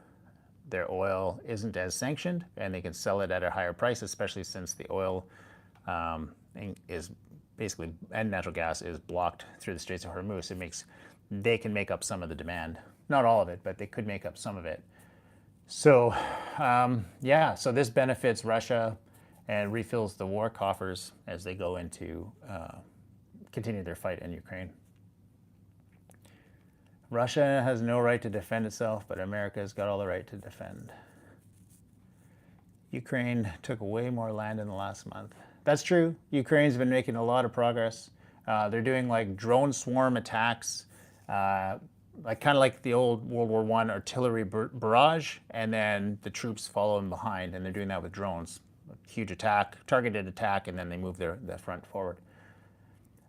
their oil isn't as sanctioned and they can sell it at a higher price, especially since the oil is basically, and natural gas is blocked through the Straits of Hormuz. They can make up some of the demand. Not all of it, but they could make up some of it. So, so this benefits Russia and refills the war coffers as they go into continue their fight in Ukraine. Russia has no right to defend itself, but America has got all the right to defend. Ukraine took way more land in the last month. That's true. Ukraine's been making a lot of progress. They're doing like drone swarm attacks, kind of like the old World War I artillery barrage, and then the troops follow them behind, and they're doing that with drones. A huge attack, targeted attack, and then they move their front forward.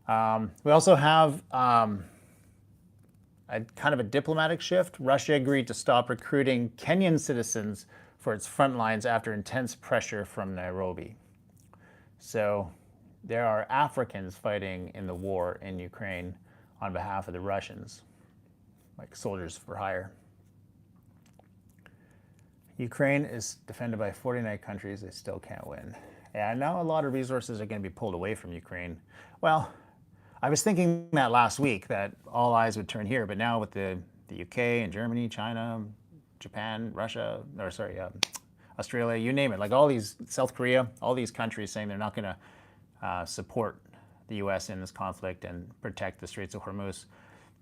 We also have a kind of a diplomatic shift. Russia agreed to stop recruiting Kenyan citizens for its front lines after intense pressure from Nairobi. So there are Africans fighting in the war in Ukraine on behalf of the Russians, like soldiers for hire. Ukraine is defended by 49 countries. They still can't win. And now a lot of resources are going to be pulled away from Ukraine. Well, I was thinking that last week that all eyes would turn here, but now with the UK and Germany, China, Japan, Russia, Australia, you name it, like all these, South Korea, all these countries saying they're not going to support the US in this conflict and protect the Straits of Hormuz.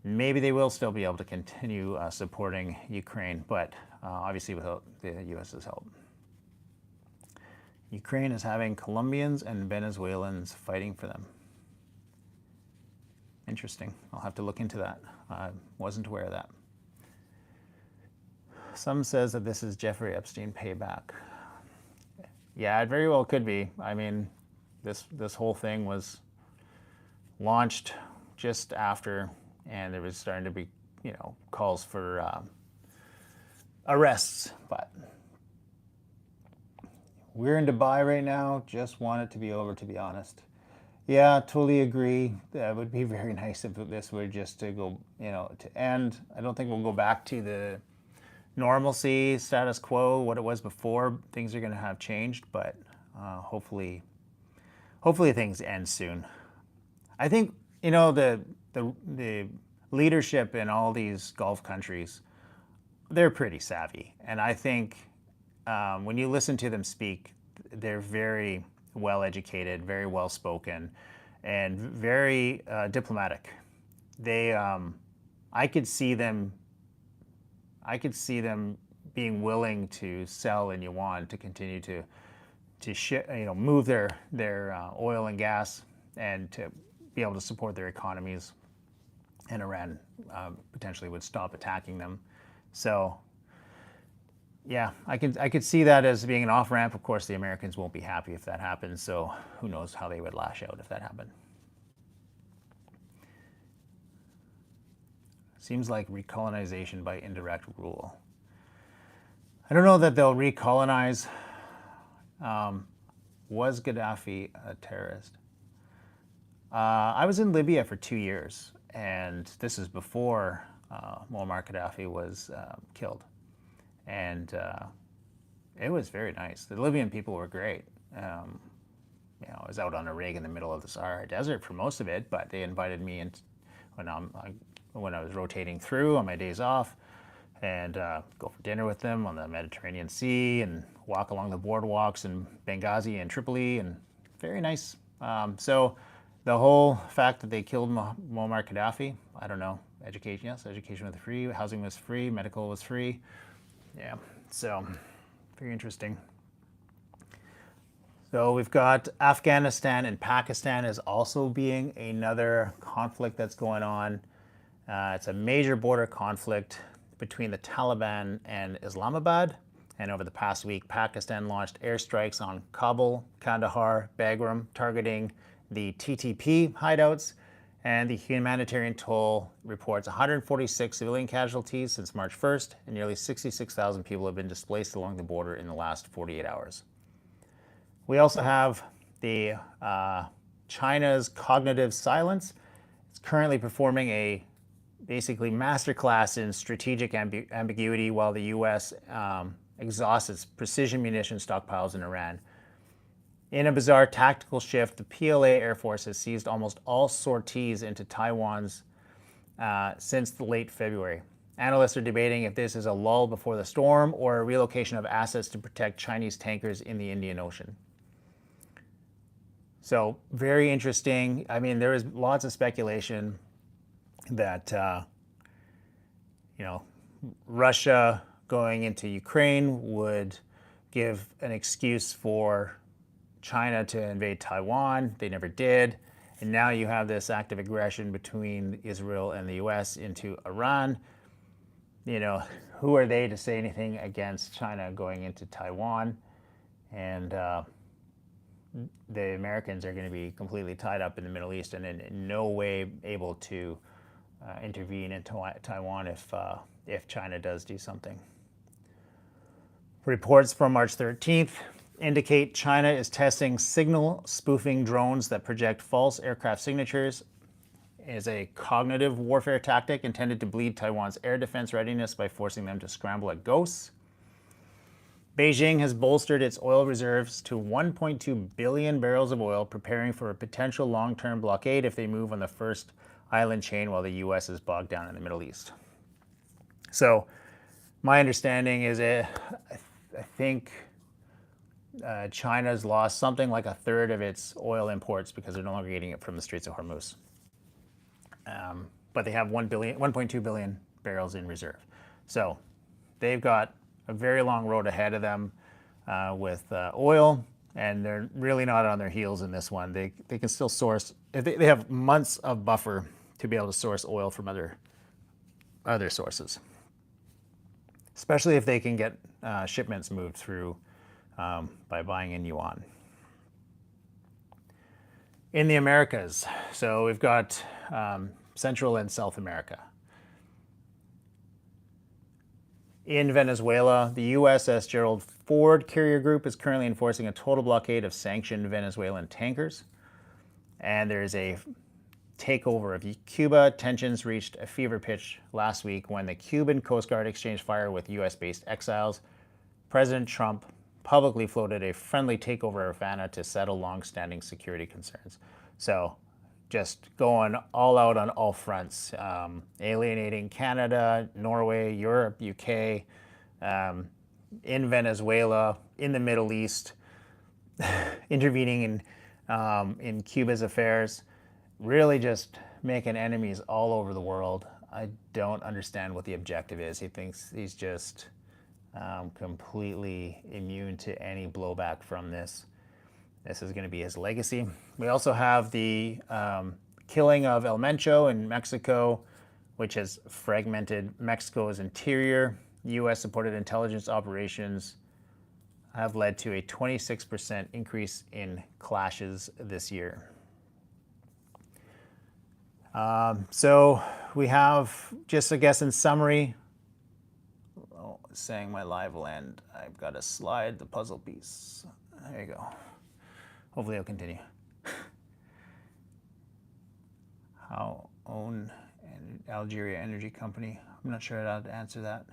Maybe they will still be able to continue supporting Ukraine, but obviously without the US's help. Ukraine is having Colombians and Venezuelans fighting for them. Interesting. I'll have to look into that. I wasn't aware of that. Some says that this is Jeffrey Epstein payback. Yeah, it very well could be. I mean, this whole thing was launched just after, and there was starting to be, calls for arrests. But we're in Dubai right now. Just want it to be over, to be honest. Yeah, totally agree. That would be very nice if this were just to go, to end. I don't think we'll go back to the normalcy, status quo, what it was before. Things are going to have changed, but hopefully things end soon. I think, the leadership in all these Gulf countries, they're pretty savvy. And I think when you listen to them speak, they're very well educated, very well spoken, and very diplomatic. I could see them being willing to sell in Yuan to continue to move their oil and gas, and to be able to support their economies. And Iran potentially would stop attacking them. So yeah, I could see that as being an off-ramp. Of course, the Americans won't be happy if that happens, so who knows how they would lash out if that happened. Seems like recolonization by indirect rule. I don't know that they'll recolonize. Was Gaddafi a terrorist? I was in Libya for 2 years, and this is before Muammar Gaddafi was killed. And it was very nice. The Libyan people were great. I was out on a rig in the middle of the Sahara Desert for most of it, but they invited me in when I was rotating through on my days off, and go for dinner with them on the Mediterranean Sea and walk along the boardwalks in Benghazi and Tripoli, and very nice. So the whole fact that they killed Muammar Gaddafi, I don't know. Education, yes, education was free, housing was free, medical was free. Yeah, so very interesting. So we've got Afghanistan and Pakistan as also being another conflict that's going on. It's a major border conflict between the Taliban and Islamabad. And over the past week, Pakistan launched airstrikes on Kabul, Kandahar, Bagram, targeting the TTP hideouts. And the humanitarian toll reports 146 civilian casualties since March 1st, and nearly 66,000 people have been displaced along the border in the last 48 hours. We also have the China's cognitive silence. It's currently performing a basically masterclass in strategic ambiguity while the U.S. Exhausts its precision munition stockpiles in Iran. In a bizarre tactical shift, the PLA Air Force has seized almost all sorties into Taiwan's since the late February. Analysts are debating if this is a lull before the storm or a relocation of assets to protect Chinese tankers in the Indian Ocean. So very interesting. I mean, there is lots of speculation that Russia going into Ukraine would give an excuse for China to invade Taiwan. They never did. And now you have this active aggression between Israel and the US into Iran. Who are they to say anything against China going into Taiwan? And the Americans are going to be completely tied up in the Middle East and in no way able to intervene in Taiwan if China does do something. Reports from March 13th indicate China is testing signal spoofing drones that project false aircraft signatures as a cognitive warfare tactic intended to bleed Taiwan's air defense readiness by forcing them to scramble at ghosts. Beijing has bolstered its oil reserves to 1.2 billion barrels of oil, preparing for a potential long-term blockade if they move on the first island chain while the U.S. is bogged down in the Middle East. So my understanding is I think China's lost something like a third of its oil imports because they're no longer getting it from the Straits of Hormuz. But they have 1.2 billion barrels in reserve. So they've got a very long road ahead of them with oil. and they're really not on their heels in this one. They can still source. They have months of buffer to be able to source oil from other sources, especially if they can get shipments moved through by buying in Yuan. In the Americas, so we've got Central and South America. In Venezuela, the USS Gerald Ford carrier group is currently enforcing a total blockade of sanctioned Venezuelan tankers. And there's a takeover of Cuba. Tensions reached a fever pitch last week when the Cuban Coast Guard exchanged fire with US-based exiles. President Trump publicly floated a friendly takeover of Havana to settle long-standing security concerns. So just going all out on all fronts, alienating Canada, Norway, Europe, UK, in Venezuela, in the Middle East, intervening in Cuba's affairs, really just making enemies all over the world. I don't understand what the objective is. He thinks he's just completely immune to any blowback from this. This is going to be his legacy. We also have the killing of El Mencho in Mexico, which has fragmented Mexico's interior. U.S.-supported intelligence operations have led to a 26% increase in clashes this year. So we have, just I guess in summary, saying my live will end. I've got to slide the puzzle piece. There you go. Hopefully it'll continue. How own an Algeria energy company? I'm not sure how to answer that.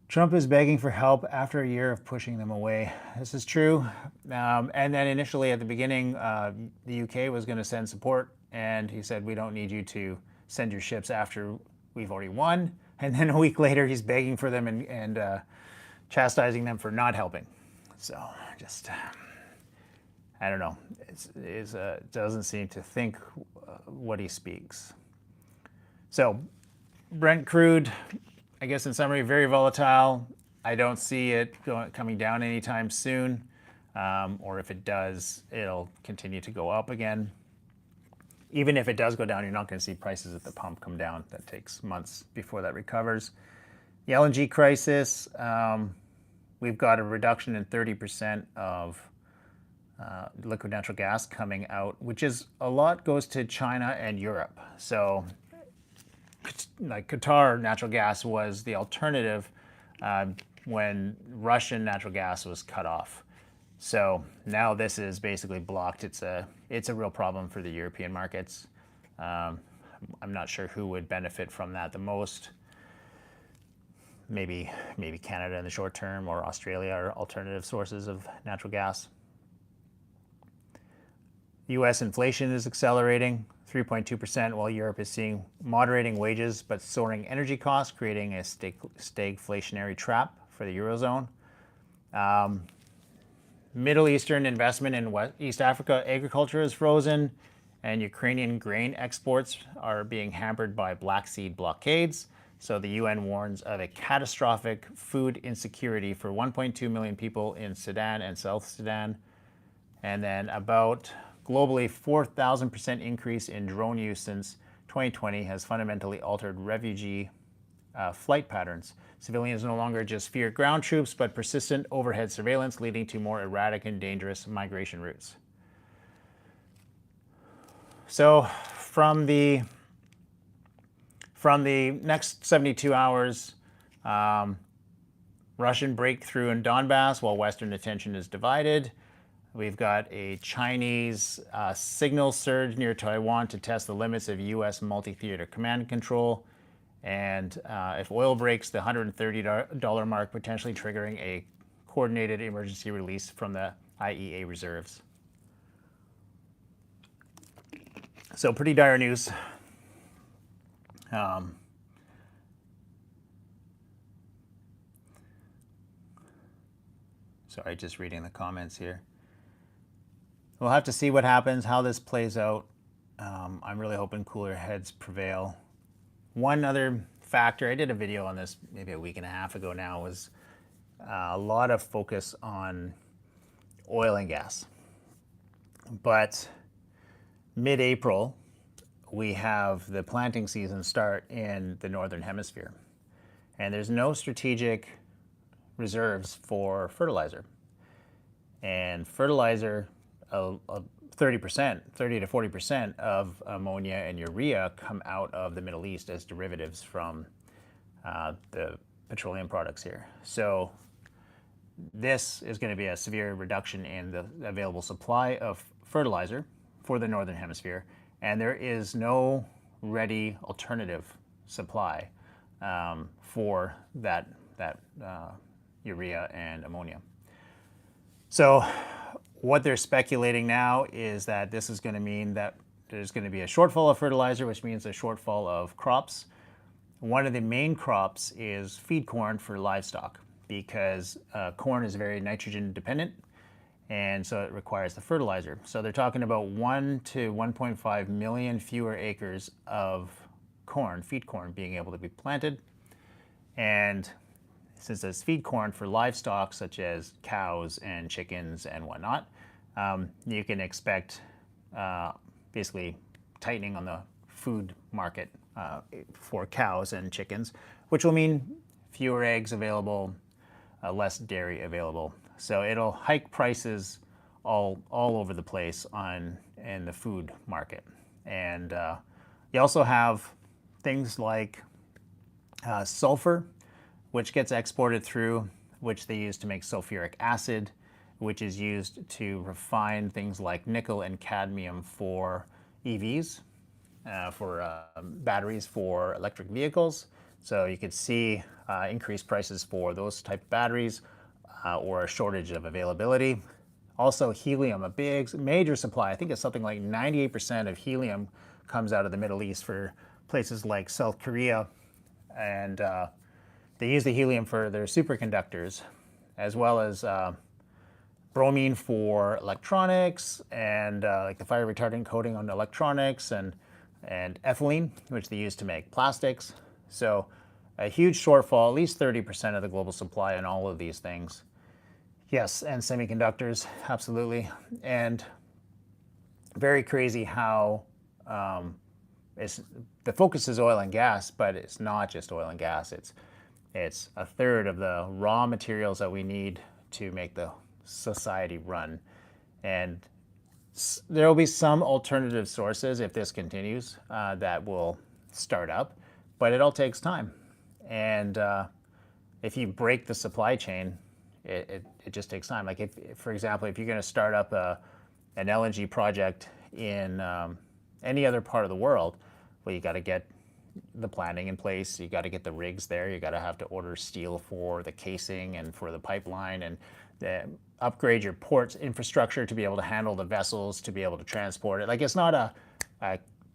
Trump is begging for help after a year of pushing them away. This is true. And then initially at the beginning, the UK was going to send support, and he said, we don't need you to send your ships after we've already won. And then a week later, he's begging for them and chastising them for not helping. So just, I don't know. It doesn't seem to think what he speaks. So Brent crude, I guess in summary, very volatile. I don't see it coming down anytime soon. Or if it does, it'll continue to go up again. Even if it does go down, you're not going to see prices at the pump come down. That takes months before that recovers. The LNG crisis, we've got a reduction in 30% of liquid natural gas coming out, which is a lot goes to China and Europe. So like Qatar natural gas was the alternative when Russian natural gas was cut off. So now this is basically blocked. It's a real problem for the European markets. I'm not sure who would benefit from that the most. Maybe Canada in the short term, or Australia are alternative sources of natural gas. U.S. inflation is accelerating, 3.2%, while Europe is seeing moderating wages but soaring energy costs, creating a stagflationary trap for the Eurozone. Middle Eastern investment in East Africa agriculture is frozen, and Ukrainian grain exports are being hampered by Black Sea blockades. So the UN warns of a catastrophic food insecurity for 1.2 million people in Sudan and South Sudan. And then about globally 4,000% increase in drone use since 2020 has fundamentally altered refugee flight patterns. Civilians no longer just fear ground troops, but persistent overhead surveillance, leading to more erratic and dangerous migration routes. So from the next 72 hours, Russian breakthrough in Donbass while Western attention is divided. We've got a Chinese signal surge near Taiwan to test the limits of U.S. multi-theater command and control. And if oil breaks the $130 mark, potentially triggering a coordinated emergency release from the IEA reserves. So pretty dire news. Sorry, just reading the comments here. We'll have to see what happens, how this plays out. I'm really hoping cooler heads prevail. One other factor, I did a video on this maybe a week and a half ago now, was a lot of focus on oil and gas. But mid-April, we have the planting season start in the Northern Hemisphere. And there's no strategic reserves for fertilizer. And fertilizer, 30%, 30 to 40% of ammonia and urea come out of the Middle East as derivatives from the petroleum products here. So this is going to be a severe reduction in the available supply of fertilizer for the Northern Hemisphere, and there is no ready alternative supply for that urea and ammonia. So what they're speculating now is that this is going to mean that there's going to be a shortfall of fertilizer, which means a shortfall of crops. One of the main crops is feed corn for livestock, because corn is very nitrogen dependent, and so it requires the fertilizer. So they're talking about 1 to 1.5 million fewer acres of corn, feed corn, being able to be planted. And since it's feed corn for livestock, such as cows and chickens and whatnot, you can expect basically tightening on the food market for cows and chickens, which will mean fewer eggs available, less dairy available. So it'll hike prices all over the place in the food market. And you also have things like sulfur, which gets exported through, which they use to make sulfuric acid, which is used to refine things like nickel and cadmium for EVs, for batteries for electric vehicles. So you could see increased prices for those type of batteries or a shortage of availability. Also helium, a big, major supply. I think it's something like 98% of helium comes out of the Middle East for places like South Korea. And they use the helium for their superconductors, as well as bromine for electronics, and like the fire retardant coating on electronics, and ethylene, which they use to make plastics. So a huge shortfall, at least 30% of the global supply on all of these things. Yes, and semiconductors, absolutely. And very crazy how the focus is oil and gas, but it's not just oil and gas. It's a third of the raw materials that we need to make the society run. And there will be some alternative sources if this continues that will start up, but it all takes time. And if you break the supply chain, it just takes time. Like if, for example, if you're going to start up an LNG project in any other part of the world, well, you got to get the planning in place. You got to get the rigs there. You got to have to order steel for the casing and for the pipeline, and upgrade your ports infrastructure to be able to handle the vessels, to be able to transport it. Like, it's not a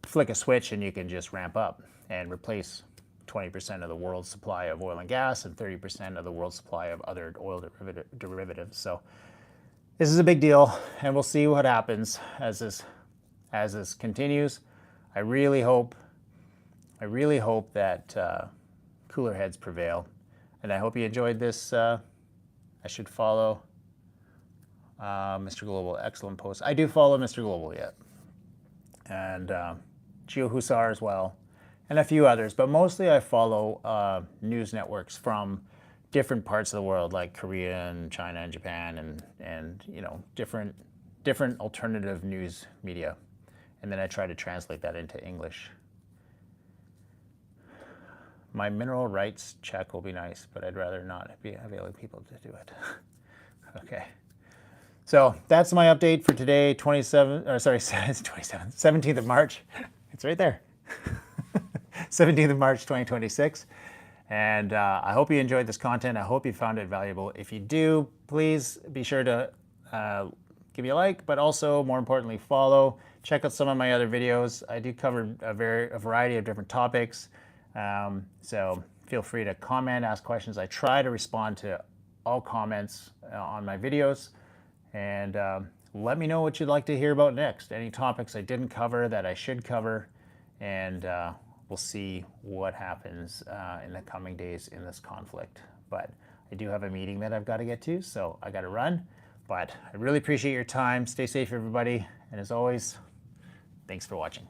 flick a switch and you can just ramp up and replace 20% of the world's supply of oil and gas and 30% of the world's supply of other oil derivatives. So this is a big deal, and we'll see what happens as this continues. I really hope that cooler heads prevail, and I hope you enjoyed this. I should follow Mr. Global. Excellent post. I do follow Mr. Global yet, and Geo Hussar as well, and a few others. But mostly I follow news networks from different parts of the world, like Korea and China and Japan, and you know, different alternative news media, and then I try to translate that into English. My mineral rights check will be nice, but I'd rather not be having people to do it. Okay. So that's my update for today, 17th of March. It's right there. 17th of March, 2026. And I hope you enjoyed this content. I hope you found it valuable. If you do, please be sure to give me a like, but also, more importantly, follow. Check out some of my other videos. I do cover a variety of different topics. So feel free to comment, ask questions. I try to respond to all comments on my videos, and let me know what you'd like to hear about next. Any topics I didn't cover that I should cover, and we'll see what happens in the coming days in this conflict. But I do have a meeting that I've got to get to, so I got to run. But I really appreciate your time. Stay safe, everybody. And as always, thanks for watching.